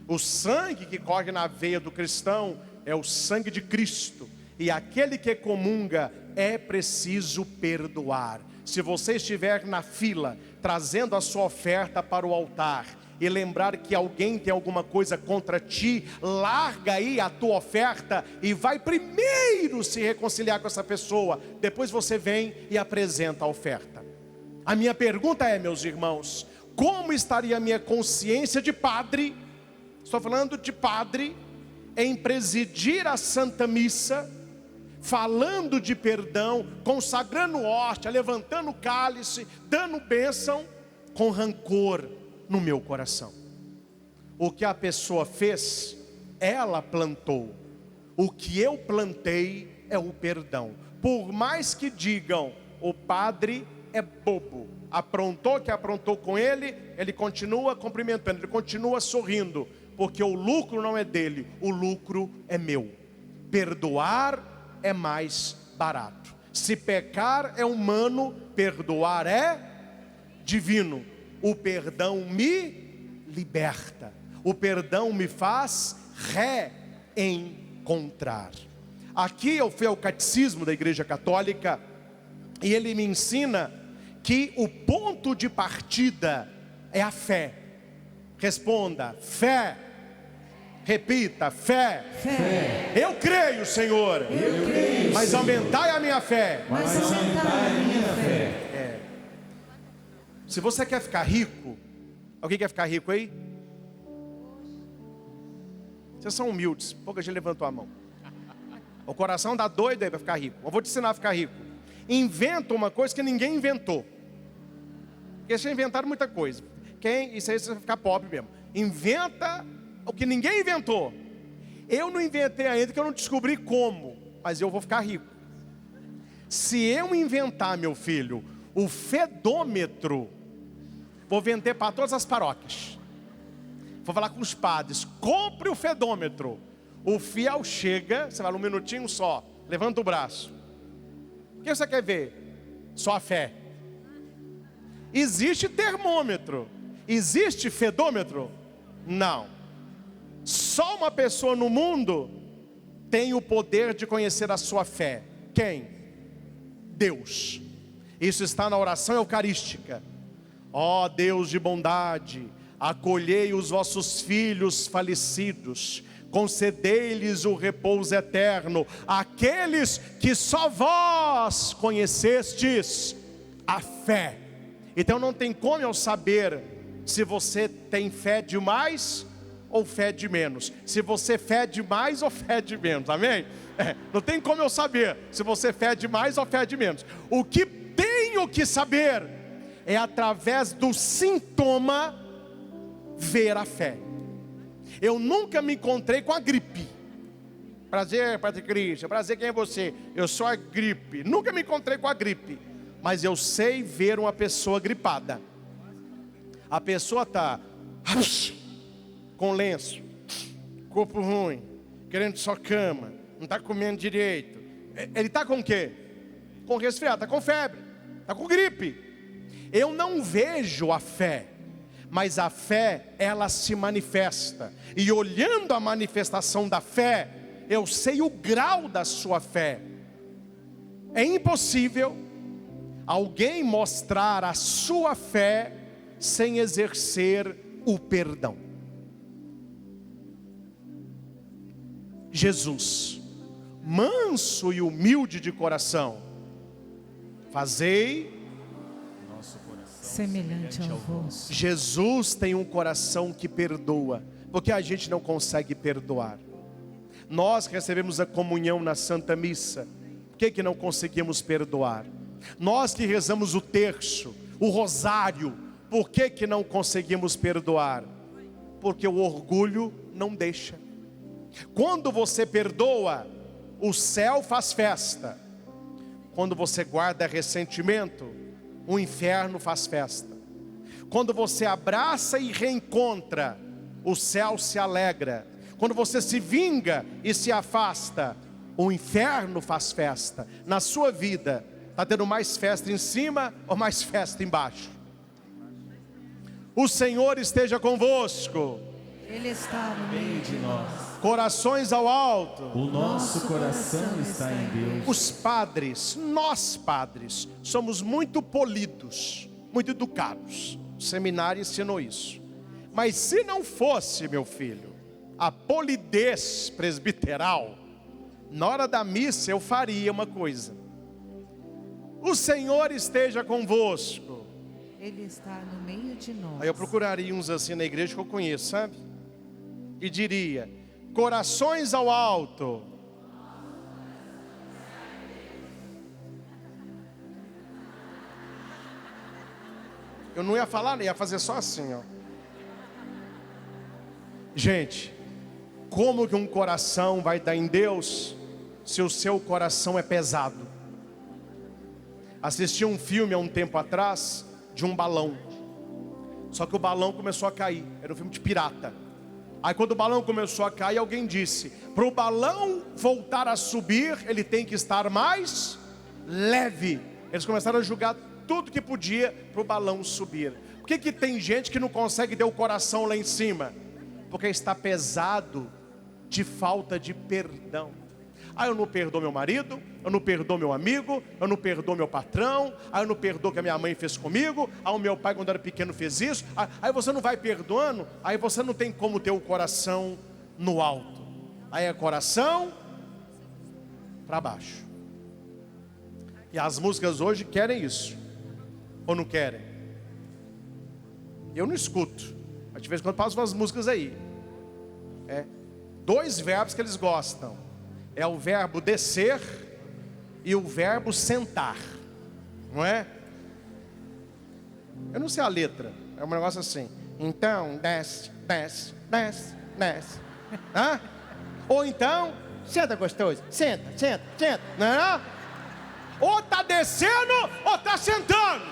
O sangue que corre na veia do cristão é o sangue de Cristo. E aquele que comunga é preciso perdoar. Se você estiver na fila, trazendo a sua oferta para o altar, e lembrar que alguém tem alguma coisa contra ti, larga aí a tua oferta e vai primeiro se reconciliar com essa pessoa. Depois você vem e apresenta a oferta. A minha pergunta é, meus irmãos, como estaria a minha consciência de padre? Estou falando de padre, em presidir a Santa Missa, falando de perdão, consagrando hóstia, levantando o cálice, dando bênção, com rancor no meu coração. O que a pessoa fez, ela plantou. O que eu plantei é o perdão. Por mais que digam, o padre é bobo, aprontou que aprontou com ele, ele continua cumprimentando, ele continua sorrindo, porque o lucro não é dele, o lucro é meu. Perdoar é mais barato. Se pecar é humano, perdoar é divino. O perdão me liberta, o perdão me faz reencontrar. Aqui eu fui ao catecismo da Igreja Católica, e ele me ensina que o ponto de partida é a fé. Responda: fé. Repita: fé. Fé. Eu creio, Senhor. Eu creio, Mas Senhor. aumentai a minha fé. Mas aumentai a minha fé. Se você quer ficar rico, alguém quer ficar rico aí? Vocês são humildes, pouca gente levantou a mão. O coração dá doido aí para ficar rico. Eu vou te ensinar a ficar rico. Inventa uma coisa que ninguém inventou. Porque vocês inventaram muita coisa. Isso aí você vai ficar pobre mesmo. Inventa o que ninguém inventou. Eu não inventei ainda, porque eu não descobri como, mas eu vou ficar rico. Se eu inventar, meu filho, o fedômetro, vou vender para todas as paróquias. Vou falar com os padres: compre o fedômetro. O fiel chega, você fala: um minutinho só, levanta o braço. O que você quer ver? Só a fé. Existe termômetro. Existe fedômetro? Não. Só uma pessoa no mundo tem o poder de conhecer a sua fé. Quem? Deus. Isso está na oração eucarística. Ó Deus de bondade, acolhei os vossos filhos falecidos, concedei-lhes o repouso eterno, aqueles que só vós conhecestes a fé. Então não tem como eu saber se você tem fé demais ou fé de menos, se você fé de mais ou fé de menos, amém? Não tem como eu saber se você fé de mais ou fé de menos. O que tenho que saber é através do sintoma ver a fé. Eu nunca me encontrei com a gripe. Prazer, Padre Cristo. Prazer, quem é você? Eu sou a gripe. Nunca me encontrei com a gripe, mas eu sei ver uma pessoa gripada. A pessoa está com lenço, corpo ruim, querendo só cama, não está comendo direito. Ele está com o quê? com resfriado, está com febre, está com gripe. Eu não vejo a fé, mas a fé, ela se manifesta. E olhando a manifestação da fé, eu sei o grau da sua fé. É impossível alguém mostrar a sua fé sem exercer o perdão. Jesus, manso e humilde de coração, fazei Nosso coração semelhante ao vosso. Jesus tem um coração que perdoa, porque a gente não consegue perdoar. Nós recebemos a comunhão na Santa Missa, por que não conseguimos perdoar? Nós que rezamos o terço, o rosário, por que não conseguimos perdoar? Porque o orgulho não deixa. Quando você perdoa, o céu faz festa. Quando você guarda ressentimento, o inferno faz festa. Quando você abraça e reencontra, o céu se alegra. Quando você se vinga e se afasta, o inferno faz festa. Na sua vida, está tendo mais festa em cima ou mais festa embaixo? O Senhor esteja convosco. Ele está no meio de nós. Corações ao alto. O nosso coração está em Deus. Os padres, nós padres, somos muito polidos, muito educados. O seminário ensinou isso. Mas se não fosse, meu filho, a polidez presbiteral, na hora da missa eu faria uma coisa. O Senhor esteja convosco. Ele está no meio de nós. Aí eu procuraria uns assim na igreja que eu conheço, sabe? E diria: corações ao alto. Eu não ia falar, ia fazer só assim, ó. Gente, como que um coração vai dar em Deus se o seu coração é pesado? Assisti um filme há um tempo atrás de um balão. Só que o balão começou a cair. Era um filme de pirata. Aí quando o balão começou a cair, alguém disse: para o balão voltar a subir, ele tem que estar mais leve. Eles começaram a jogar tudo que podia para o balão subir. Por que tem gente que não consegue ter o coração lá em cima? Porque está pesado de falta de perdão. Ah, eu não perdoo meu marido, eu não perdoo meu amigo, eu não perdoo meu patrão, ah, eu não perdoo o que a minha mãe fez comigo, ah, o meu pai quando era pequeno fez isso. Aí você não vai perdoando, aí você não tem como ter o coração no alto. Aí é coração para baixo. E as músicas hoje querem isso, ou não querem? Eu não escuto, mas de vez em quando passo umas músicas aí. Dois verbos que eles gostam. É o verbo descer e o verbo sentar, não é? Eu não sei a letra, é um negócio assim. Então, desce, desce, desce, desce. Hã? Ou então, senta gostoso, senta, senta, senta. Não é? Ou tá descendo ou tá sentando.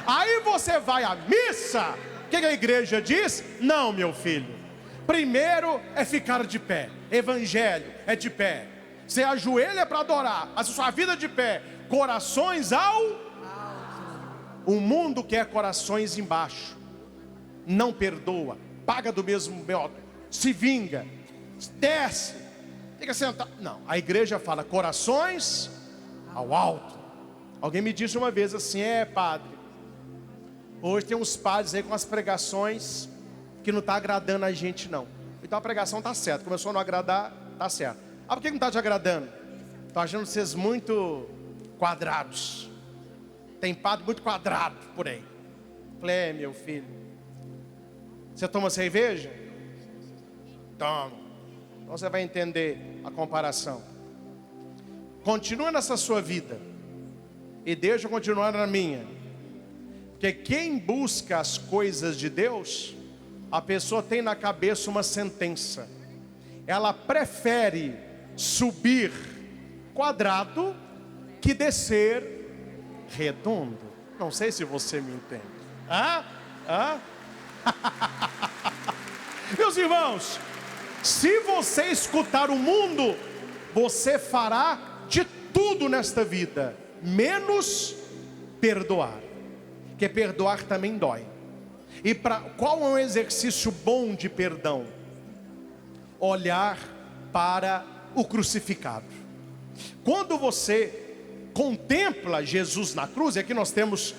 Aí você vai à missa, o que a igreja diz? Não, meu filho. Primeiro é ficar de pé. Evangelho é de pé. Você ajoelha para adorar, a sua vida de pé. Corações ao alto. O mundo quer corações embaixo. Não perdoa, paga do mesmo modo, se vinga, desce, fica sentado. Não, a igreja fala corações ao alto. Alguém me disse uma vez assim: padre, hoje tem uns padres aí com as pregações que não está agradando a gente não. Então a pregação está certa, começou a não agradar, está certo. Ah, por que não está te agradando? Estou achando vocês muito quadrados. Tem padre muito quadrado por aí. Falei: meu filho, você toma cerveja? Toma. Então você vai entender a comparação. Continua nessa sua vida e deixa eu continuar na minha. Porque quem busca as coisas de Deus, a pessoa tem na cabeça uma sentença. Ela prefere subir quadrado que descer redondo. Não sei se você me entende. Meus irmãos, se você escutar o mundo, você fará de tudo nesta vida, menos perdoar. Porque perdoar também dói. E qual é um exercício bom de perdão? Olhar para o crucificado. Quando você contempla Jesus na cruz, e aqui nós temos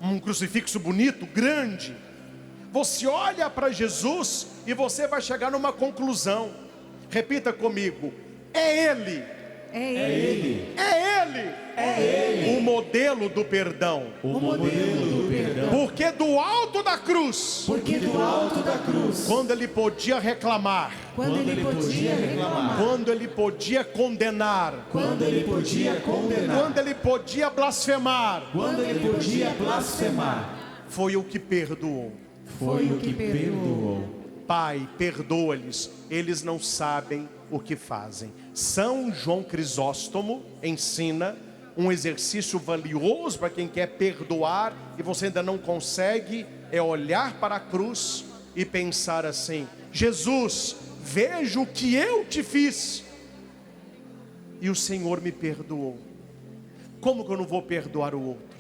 um crucifixo bonito, grande. Você olha para Jesus e você vai chegar numa conclusão. Repita comigo: é Ele. É Ele. É Ele. É Ele. O modelo do perdão. O modelo do perdão. Porque do alto da cruz, Porque do alto da cruz, quando Ele podia reclamar, quando Ele podia reclamar, quando Ele podia condenar, Quando ele podia condenar. quando Ele podia blasfemar, Quando ele podia blasfemar. foi o que perdoou. Foi o que perdoou. Pai, perdoa-lhes, eles não sabem o que fazem. São João Crisóstomo ensina um exercício valioso para quem quer perdoar e você ainda não consegue, é olhar para a cruz e pensar assim: Jesus, veja o que eu te fiz e o Senhor me perdoou. Como que eu não vou perdoar o outro?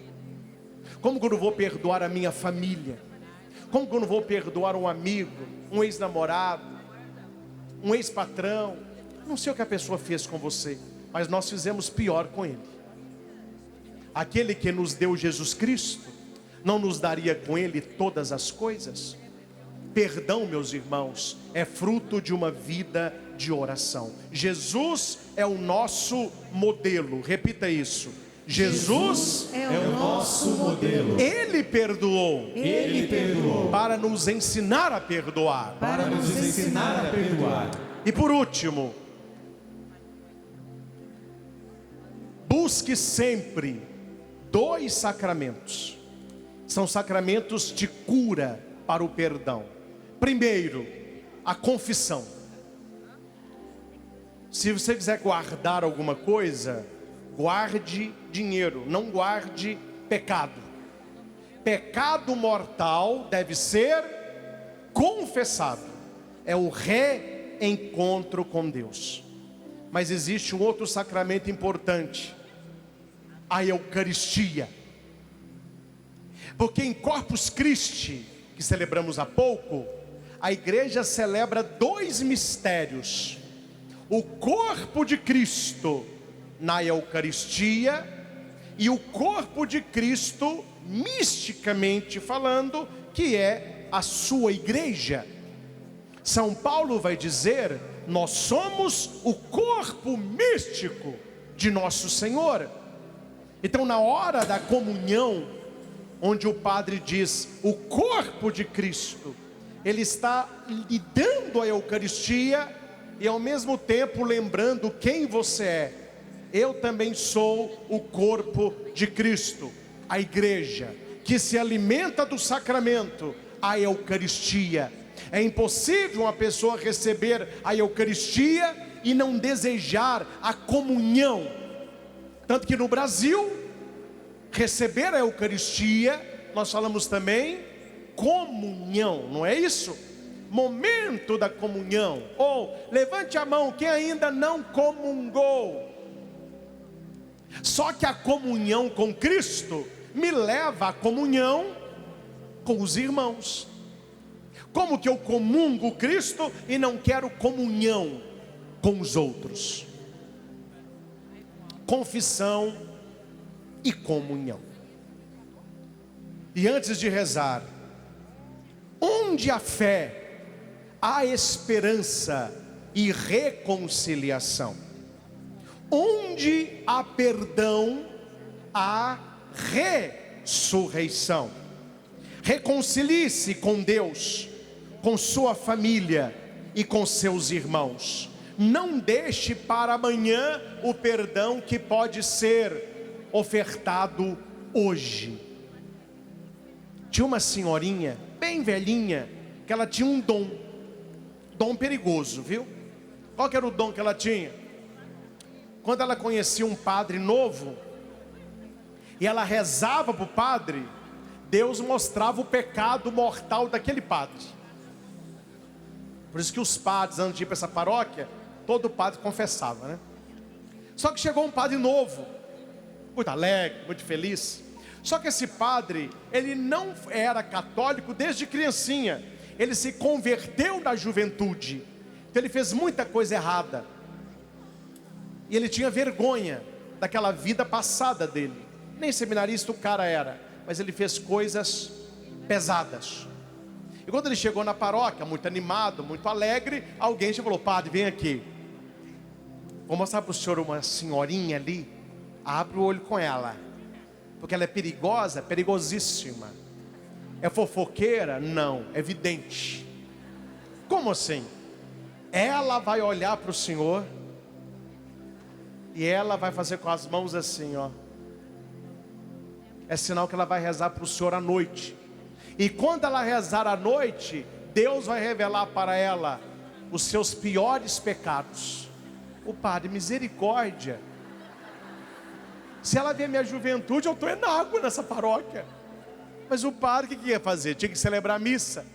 Como que eu não vou perdoar a minha família? Como que eu não vou perdoar um amigo, um ex-namorado, um ex-patrão? Não sei o que a pessoa fez com você, mas nós fizemos pior com ele. Aquele que nos deu Jesus Cristo, não nos daria com ele todas as coisas? Perdão, meus irmãos, é fruto de uma vida de oração. Jesus é o nosso modelo, repita isso. Jesus é É o nosso modelo. Ele perdoou. Ele perdoou. Para nos ensinar a perdoar. Para nos ensinar a perdoar. E por último, busque sempre 2 sacramentos. São sacramentos de cura para o perdão. Primeiro, a confissão. Se você quiser guardar alguma coisa, guarde dinheiro, não guarde pecado. Pecado mortal deve ser confessado. É o reencontro com Deus. Mas existe um outro sacramento importante: a Eucaristia. Porque em Corpus Christi, que celebramos há pouco, a igreja celebra 2 mistérios: o corpo de Cristo na Eucaristia e o corpo de Cristo, misticamente falando, que é a sua igreja. São Paulo vai dizer: nós somos o corpo místico de nosso Senhor. Então, na hora da comunhão, onde o padre diz o corpo de Cristo, ele está lhe dando a Eucaristia e ao mesmo tempo lembrando quem você é. Eu também sou o corpo de Cristo, a igreja, que se alimenta do sacramento, a Eucaristia. É impossível uma pessoa receber a Eucaristia e não desejar a comunhão. Tanto que no Brasil, receber a Eucaristia, nós falamos também comunhão, não é isso? Momento da comunhão. Ou levante a mão quem ainda não comungou. Só que a comunhão com Cristo me leva à comunhão com os irmãos. Como que eu comungo Cristo e não quero comunhão com os outros? Confissão e comunhão. E antes de rezar, onde há fé, há esperança e reconciliação. Onde há perdão, há ressurreição. Reconcilie-se com Deus, com sua família e com seus irmãos. Não deixe para amanhã o perdão que pode ser ofertado hoje. Tinha uma senhorinha, bem velhinha, que ela tinha um dom perigoso, viu? Qual que era o dom que ela tinha? Quando ela conhecia um padre novo, e ela rezava para o padre, Deus mostrava o pecado mortal daquele padre. Por isso que os padres, antes de ir para essa paróquia, todo padre confessava, né? Só que chegou um padre novo, muito alegre, muito feliz. Só que esse padre, ele não era católico desde criancinha. Ele se converteu na juventude. Então ele fez muita coisa errada. E ele tinha vergonha daquela vida passada dele. Nem seminarista o cara era, mas ele fez coisas pesadas. E quando ele chegou na paróquia, muito animado, muito alegre, alguém já falou: padre, vem aqui, vou mostrar para o senhor uma senhorinha ali. Abre o olho com ela, porque ela é perigosa, perigosíssima. É fofoqueira? Não, é vidente. Como assim? Ela vai olhar para o senhor e ela vai fazer com as mãos assim, ó. É sinal que ela vai rezar para o senhor à noite. E quando ela rezar à noite, Deus vai revelar para ela os seus piores pecados. O padre, misericórdia. Se ela ver minha juventude, eu estou em água nessa paróquia. Mas o padre, o que ia fazer? Tinha que celebrar a missa.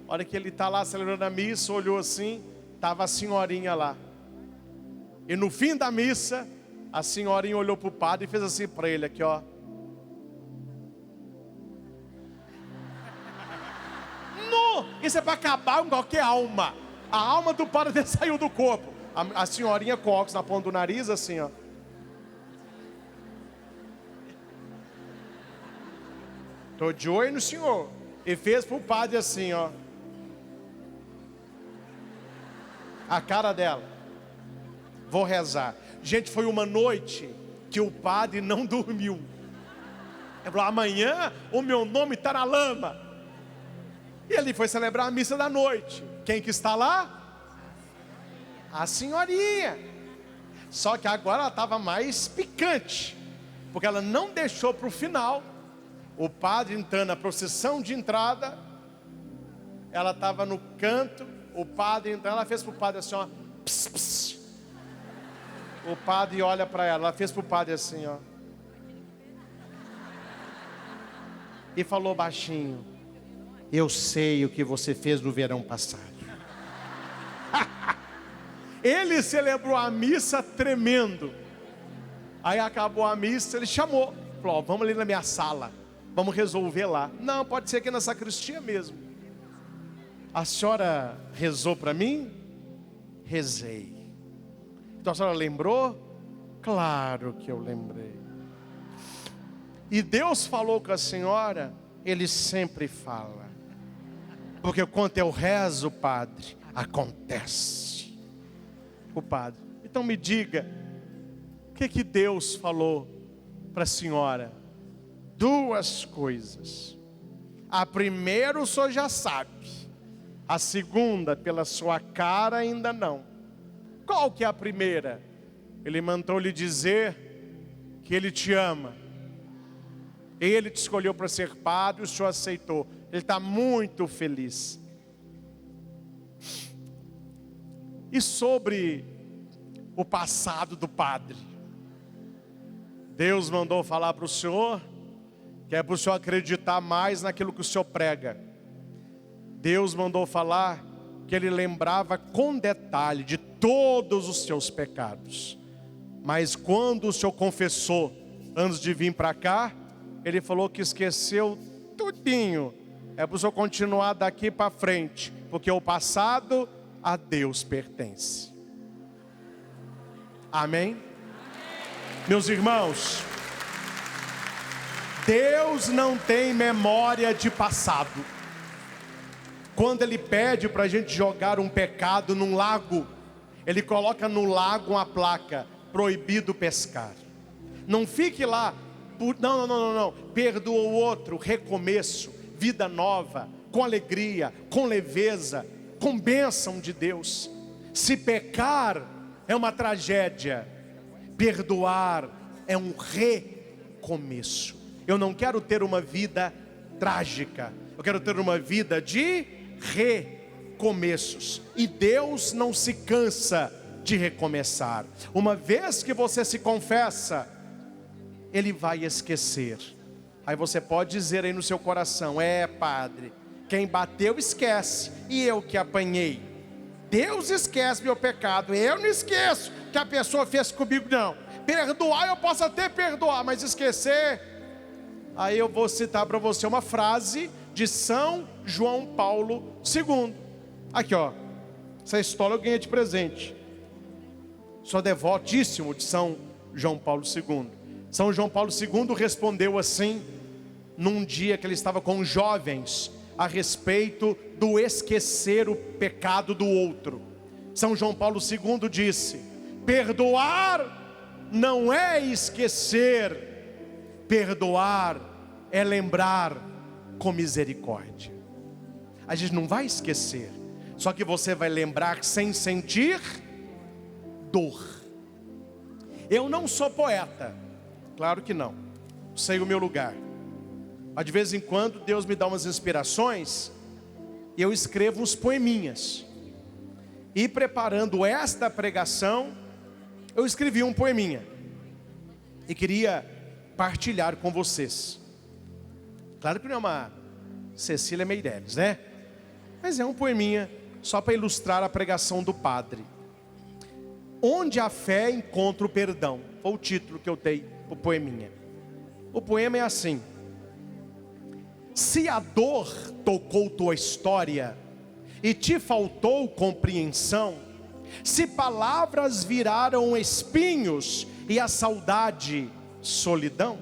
A hora que ele está lá celebrando a missa, olhou assim, estava a senhorinha lá. E no fim da missa, a senhorinha olhou para o padre e fez assim para ele, aqui ó. Isso é para acabar com qualquer alma. A alma do padre saiu do corpo. A senhorinha com óculos na ponta do nariz, assim, ó. Estou de olho no senhor. E fez para o padre assim, ó. A cara dela. Vou rezar. Gente, foi uma noite que o padre não dormiu. Ele falou: amanhã o meu nome está na lama. E ele foi celebrar a missa da noite. Quem que está lá? A senhorinha. Só que agora ela estava mais picante, porque ela não deixou para o final. O padre entrando na procissão de entrada, ela estava no canto. O padre entrando, ela fez para o padre assim, ó. Pss, pss. O padre olha para ela fez para o padre assim, ó. E falou baixinho: eu sei o que você fez no verão passado. Ele celebrou a missa tremendo. Aí acabou a missa, ele chamou, falou: ó, vamos ali na minha sala, vamos resolver lá. Não, pode ser aqui na sacristia mesmo. A senhora rezou para mim? Rezei. Então a senhora lembrou? Claro que eu lembrei. E Deus falou com a senhora? Ele sempre fala. Porque quando eu rezo, padre, acontece. O padre: então me diga, o que Deus falou para a senhora? Duas coisas. A primeira o senhor já sabe. A segunda, pela sua cara, ainda não. Qual que é a primeira? Ele mandou lhe dizer que ele te ama. Ele te escolheu para ser padre, o senhor aceitou. Ele está muito feliz. E sobre o passado do padre? Deus mandou falar para o senhor que é para o senhor acreditar mais naquilo que o senhor prega. Deus mandou falar que ele lembrava com detalhe de todos os seus pecados. Mas quando o senhor confessou antes de vir para cá, ele falou que esqueceu tudinho. É para o senhor continuar daqui para frente, porque o passado a Deus pertence. Amém? Meus irmãos, Deus não tem memória de passado. Quando Ele pede para a gente jogar um pecado num lago, Ele coloca no lago uma placa: proibido pescar. Não fique lá, não. Perdoa o outro, recomeço, vida nova, com alegria, com leveza, com bênção de Deus. Se pecar é uma tragédia, perdoar é um recomeço. Eu não quero ter uma vida trágica, eu quero ter uma vida de recomeços. E Deus não se cansa de recomeçar. Uma vez que você se confessa, Ele vai esquecer. Aí você pode dizer aí no seu coração: é, padre, quem bateu esquece, e eu que apanhei. Deus esquece meu pecado, eu não esqueço que a pessoa fez comigo, não. Perdoar eu posso até perdoar, mas esquecer. Aí eu vou citar para você uma frase de São João Paulo II. Aqui ó, essa história eu ganhei de presente. Sou devotíssimo de São João Paulo II. São João Paulo II respondeu assim, num dia que ele estava com jovens, a respeito do esquecer o pecado do outro. São João Paulo II disse: perdoar não é esquecer, perdoar é lembrar com misericórdia. A gente não vai esquecer, só que você vai lembrar sem sentir dor. Eu não sou poeta, claro que não, sei o meu lugar, mas de vez em quando Deus me dá umas inspirações e eu escrevo uns poeminhas. E preparando esta pregação, eu escrevi um poeminha e queria partilhar com vocês. Claro que não é uma Cecília Meirelles, né? Mas é um poeminha só para ilustrar a pregação do padre. Onde a fé encontra o perdão, foi o título que eu dei para o poeminha. O poema é assim: se a dor tocou tua história e te faltou compreensão, se palavras viraram espinhos e a saudade solidão,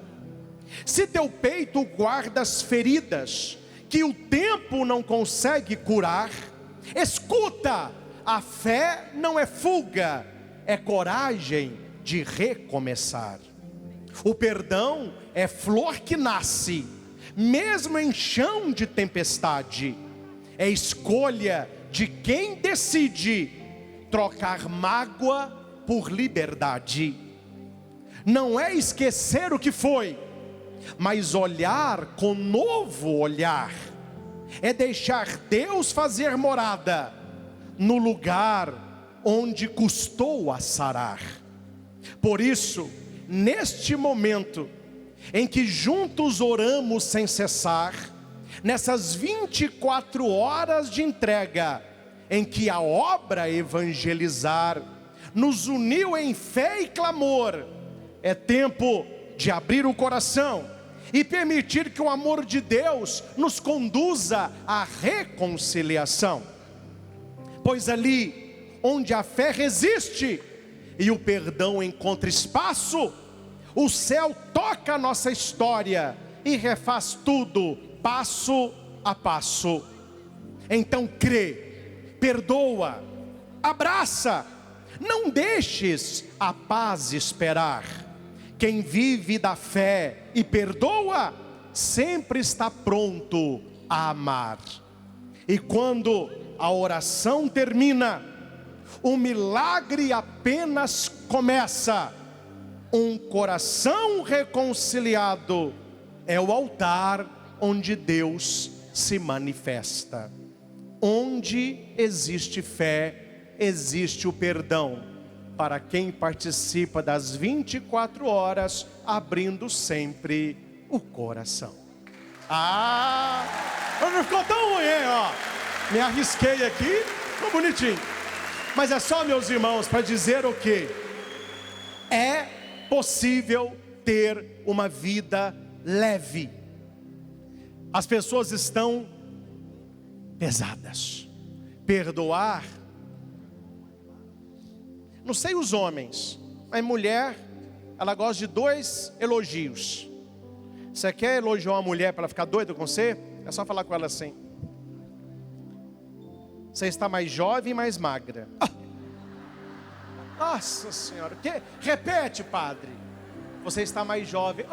se teu peito guarda as feridas que o tempo não consegue curar, escuta, a fé não é fuga, é coragem de recomeçar. O perdão é flor que nasce mesmo em chão de tempestade, é escolha de quem decide trocar mágoa por liberdade. Não é esquecer o que foi, mas olhar com novo olhar. É deixar Deus fazer morada no lugar onde custou a sarar. Por isso, neste momento em que juntos oramos sem cessar, nessas 24 horas de entrega, em que a obra evangelizar nos uniu em fé e clamor, é tempo de abrir o coração e permitir que o amor de Deus nos conduza à reconciliação. Pois ali onde a fé resiste e o perdão encontra espaço, o céu toca a nossa história e refaz tudo passo a passo. Então crê, perdoa, abraça, não deixes a paz esperar. Quem vive da fé e perdoa, sempre está pronto a amar. E quando a oração termina, o milagre apenas começa. Um coração reconciliado é o altar onde Deus se manifesta. Onde existe fé, existe o perdão, para quem participa das 24 horas, abrindo sempre o coração. Não ficou tão ruim, hein, ó. Me arrisquei aqui, ficou bonitinho. Mas é só, meus irmãos, para dizer o que? É possível ter uma vida leve. As pessoas estão pesadas. Perdoar, não sei os homens, mas mulher, ela gosta de 2 elogios. Você quer elogiar uma mulher para ela ficar doida com você? É só falar com ela assim: você está mais jovem e mais magra. Nossa Senhora, repete, padre. Você está mais jovem,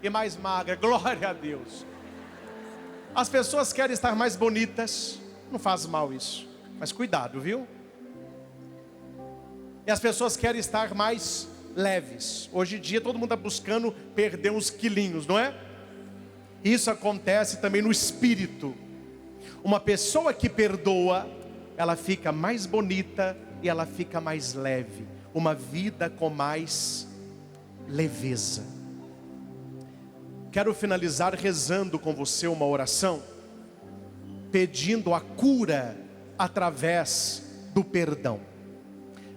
e mais magra, glória a Deus. As pessoas querem estar mais bonitas, não faz mal isso, mas cuidado, viu? E as pessoas querem estar mais leves. Hoje em dia todo mundo está buscando perder uns quilinhos, não é? Isso acontece também no espírito. Uma pessoa que perdoa, ela fica mais bonita e ela fica mais leve. Uma vida com mais leveza. Quero finalizar rezando com você uma oração, pedindo a cura através do perdão.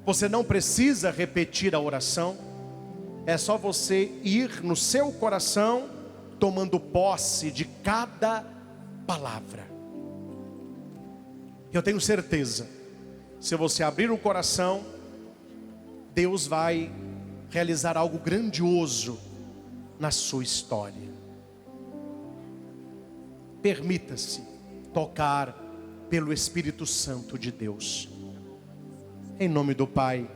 Você não precisa repetir a oração, É só você ir no seu coração, tomando posse de cada palavra. Eu tenho certeza, se você abrir o coração, Deus vai realizar algo grandioso na sua história. Permita-se tocar pelo Espírito Santo de Deus. Em nome do Pai,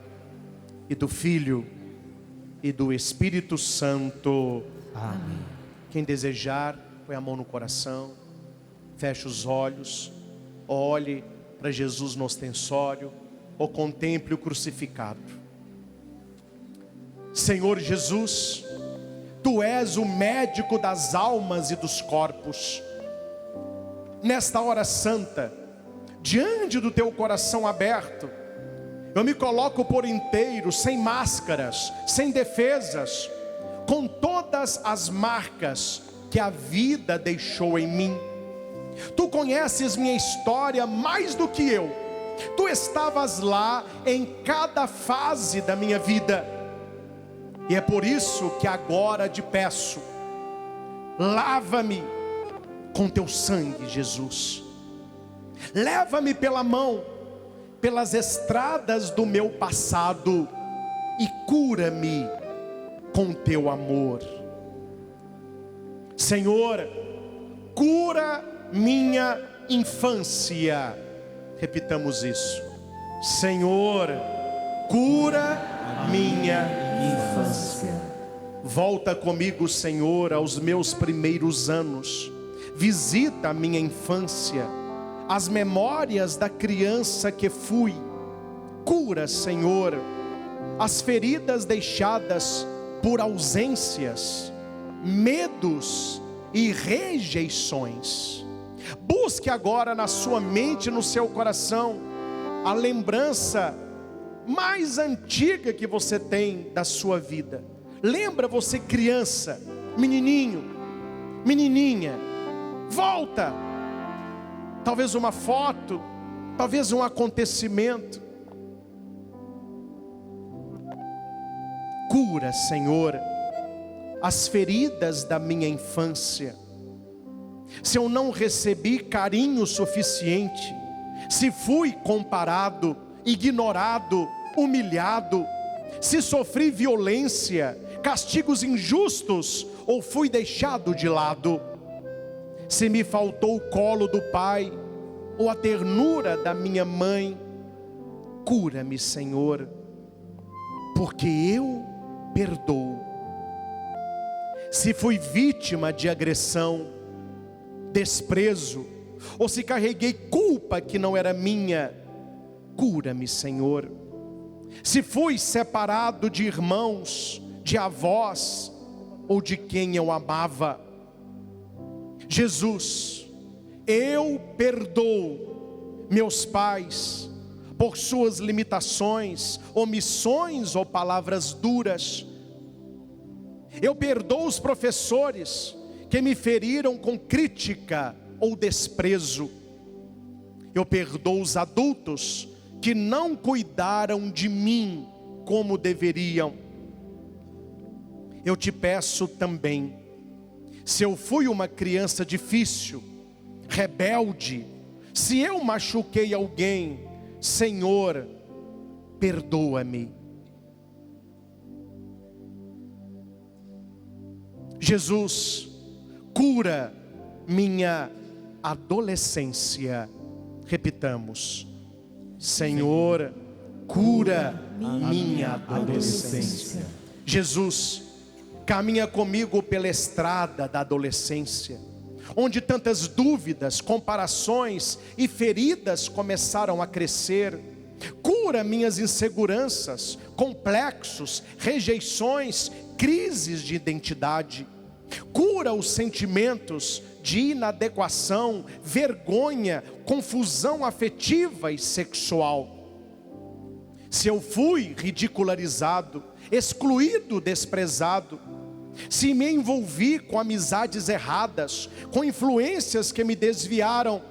e do Filho, e do Espírito Santo. Amém. Quem desejar, põe a mão no coração, feche os olhos, olhe para Jesus no ostensório, ou contemple o crucificado. Senhor Jesus, Tu és o médico das almas e dos corpos. Nesta hora santa, diante do Teu coração aberto, eu me coloco por inteiro, sem máscaras, sem defesas, com todas as marcas que a vida deixou em mim. Tu conheces minha história mais do que eu. Tu estavas lá em cada fase da minha vida. E é por isso que agora te peço, lava-me com Teu sangue, Jesus. Leva-me pela mão, pelas estradas do meu passado, e cura-me com Teu amor. Senhor, cura minha infância. Repitamos isso. Senhor, cura minha infância. Volta comigo, Senhor, aos meus primeiros anos. Visita a minha infância, as memórias da criança que fui. Cura, Senhor, as feridas deixadas por ausências, medos e rejeições. Busque agora na sua mente, no seu coração, a lembrança mais antiga que você tem da sua vida. Lembra você criança, menininho, menininha. Volta. Talvez uma foto, talvez um acontecimento. Cura, Senhor, as feridas da minha infância. Se eu não recebi carinho suficiente, se fui comparado, ignorado, humilhado, se sofri violência, castigos injustos, ou fui deixado de lado, se me faltou o colo do pai, ou a ternura da minha mãe, cura-me, Senhor, porque eu perdoo. Se fui vítima de agressão, desprezo, ou se carreguei culpa que não era minha, cura-me, Senhor. Se fui separado de irmãos, de avós, ou de quem eu amava, Jesus, eu perdoo meus pais por suas limitações, omissões ou palavras duras. Eu perdoo os professores que me feriram com crítica ou desprezo. Eu perdoo os adultos que não cuidaram de mim como deveriam. Eu te peço também, se eu fui uma criança difícil, rebelde, se eu machuquei alguém, Senhor, perdoa-me. Jesus, cura minha adolescência. Repitamos. Senhor, cura minha adolescência. Jesus, caminha comigo pela estrada da adolescência, onde tantas dúvidas, comparações e feridas começaram a crescer. Cura minhas inseguranças, complexos, rejeições, crises de identidade. Cura os sentimentos de inadequação, vergonha, confusão afetiva e sexual. Se eu fui ridicularizado, excluído, desprezado, se me envolvi com amizades erradas, com influências que me desviaram,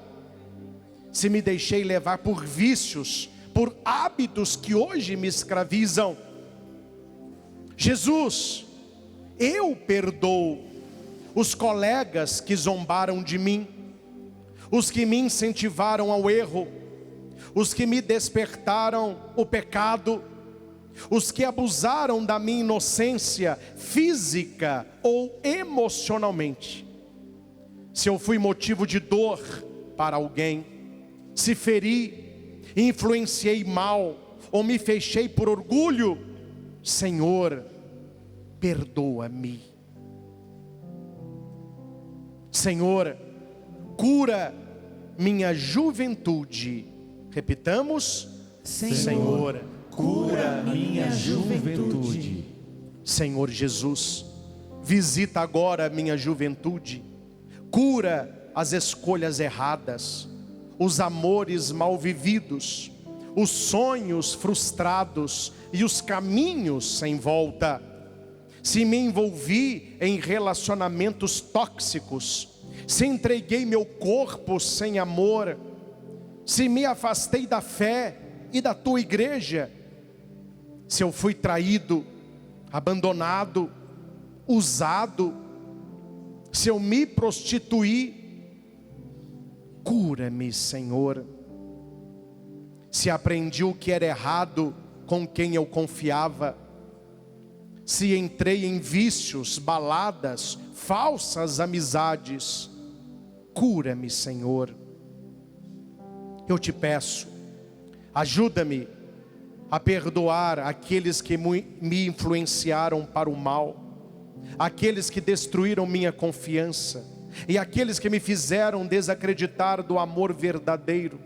se me deixei levar por vícios, por hábitos que hoje me escravizam, Jesus, eu perdoo os colegas que zombaram de mim, os que me incentivaram ao erro, os que me despertaram o pecado, os que abusaram da minha inocência física ou emocionalmente. Se eu fui motivo de dor para alguém, se feri, influenciei mal ou me fechei por orgulho, Senhor, perdoa-me. Senhor, cura minha juventude. Repitamos: Senhor, cura minha juventude. Senhor Jesus, visita agora a minha juventude. Cura as escolhas erradas, os amores mal vividos, os sonhos frustrados e os caminhos sem volta. Se me envolvi em relacionamentos tóxicos, se entreguei meu corpo sem amor, se me afastei da fé e da tua igreja, se eu fui traído, abandonado, usado, se eu me prostituí, cura-me, Senhor. Se aprendi o que era errado com quem eu confiava, se entrei em vícios, baladas, falsas amizades, cura-me, Senhor. Eu te peço, ajuda-me a perdoar aqueles que me influenciaram para o mal, aqueles que destruíram minha confiança e aqueles que me fizeram desacreditar do amor verdadeiro.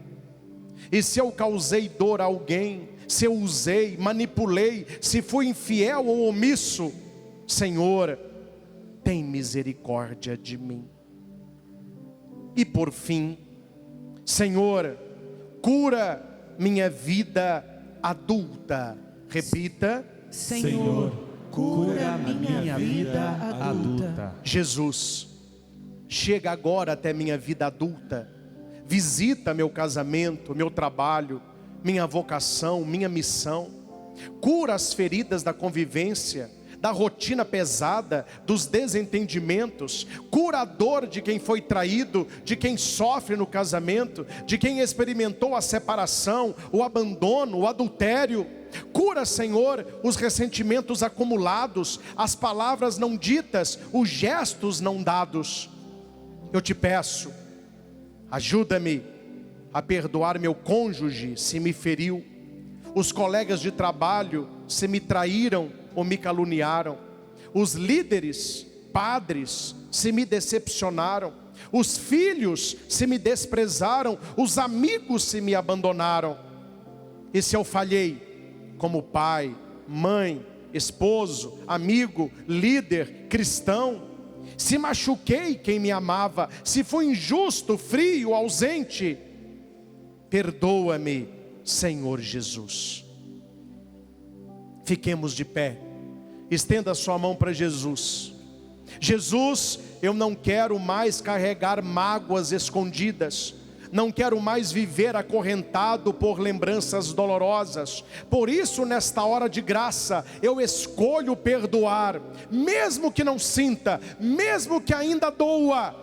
E se eu causei dor a alguém, se eu usei, manipulei, se fui infiel ou omisso, Senhor, tem misericórdia de mim. E por fim, Senhor, cura minha vida adulta. Repita: Senhor, cura minha vida adulta. Jesus, chega agora até minha vida adulta. Visita meu casamento, meu trabalho, minha vocação, minha missão. Cura as feridas da convivência, da rotina pesada, dos desentendimentos. Cura a dor de quem foi traído, de quem sofre no casamento, de quem experimentou a separação, o abandono, o adultério. Cura, Senhor, os ressentimentos acumulados, as palavras não ditas, os gestos não dados. Eu te peço, ajuda-me a perdoar meu cônjuge se me feriu, os colegas de trabalho se me traíram ou me caluniaram, os líderes, padres se me decepcionaram, os filhos se me desprezaram, os amigos se me abandonaram. E se eu falhei como pai, mãe, esposo, amigo, líder, cristão, se machuquei quem me amava, se fui injusto, frio, ausente, perdoa-me, Senhor Jesus. Fiquemos de pé, estenda a sua mão para Jesus. Jesus, eu não quero mais carregar mágoas escondidas, não quero mais viver acorrentado por lembranças dolorosas. Por isso, nesta hora de graça, eu escolho perdoar, mesmo que não sinta, mesmo que ainda doa.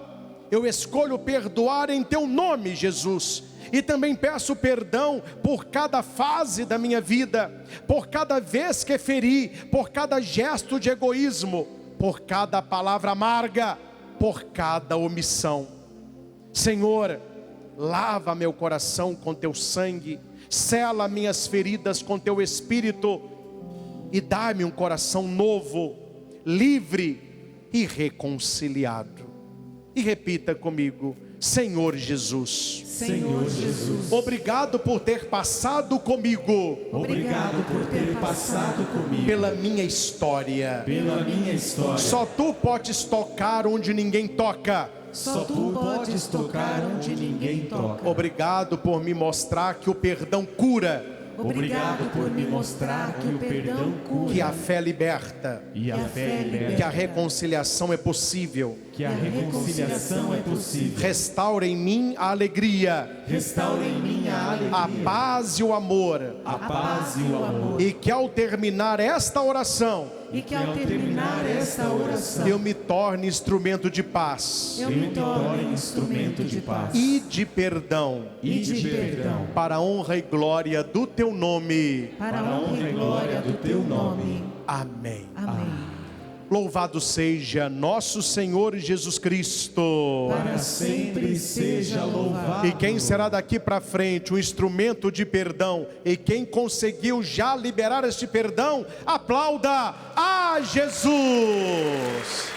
Eu escolho perdoar em teu nome, Jesus. E também peço perdão por cada fase da minha vida, por cada vez que feri, por cada gesto de egoísmo, por cada palavra amarga, por cada omissão. Senhor, lava meu coração com teu sangue, sela minhas feridas com teu Espírito e dá-me um coração novo, livre e reconciliado. E repita comigo: Senhor Jesus. Senhor Jesus, Obrigado por ter passado comigo. Obrigado por ter passado comigo Pela minha história. pela minha história. Só tu podes tocar onde ninguém toca. Só tu podes tocar onde ninguém toca. Obrigado por me mostrar que o perdão cura, Obrigado por me mostrar que o perdão cura, que a fé liberta, e a fé liberta, que a reconciliação é possível. que a reconciliação é possível. Restaura em mim a alegria, Restaura em mim a alegria, a paz e o amor. a paz e o amor. E que ao terminar esta oração, e que ao terminar esta oração eu me torne instrumento de paz eu me torne instrumento de paz e de perdão, para a honra e glória do teu nome. para a honra e glória do teu nome. Amém. Amém. Louvado seja nosso Senhor Jesus Cristo. Para sempre seja louvado. E quem será daqui para frente um instrumento de perdão, e quem conseguiu já liberar este perdão, aplauda a Jesus.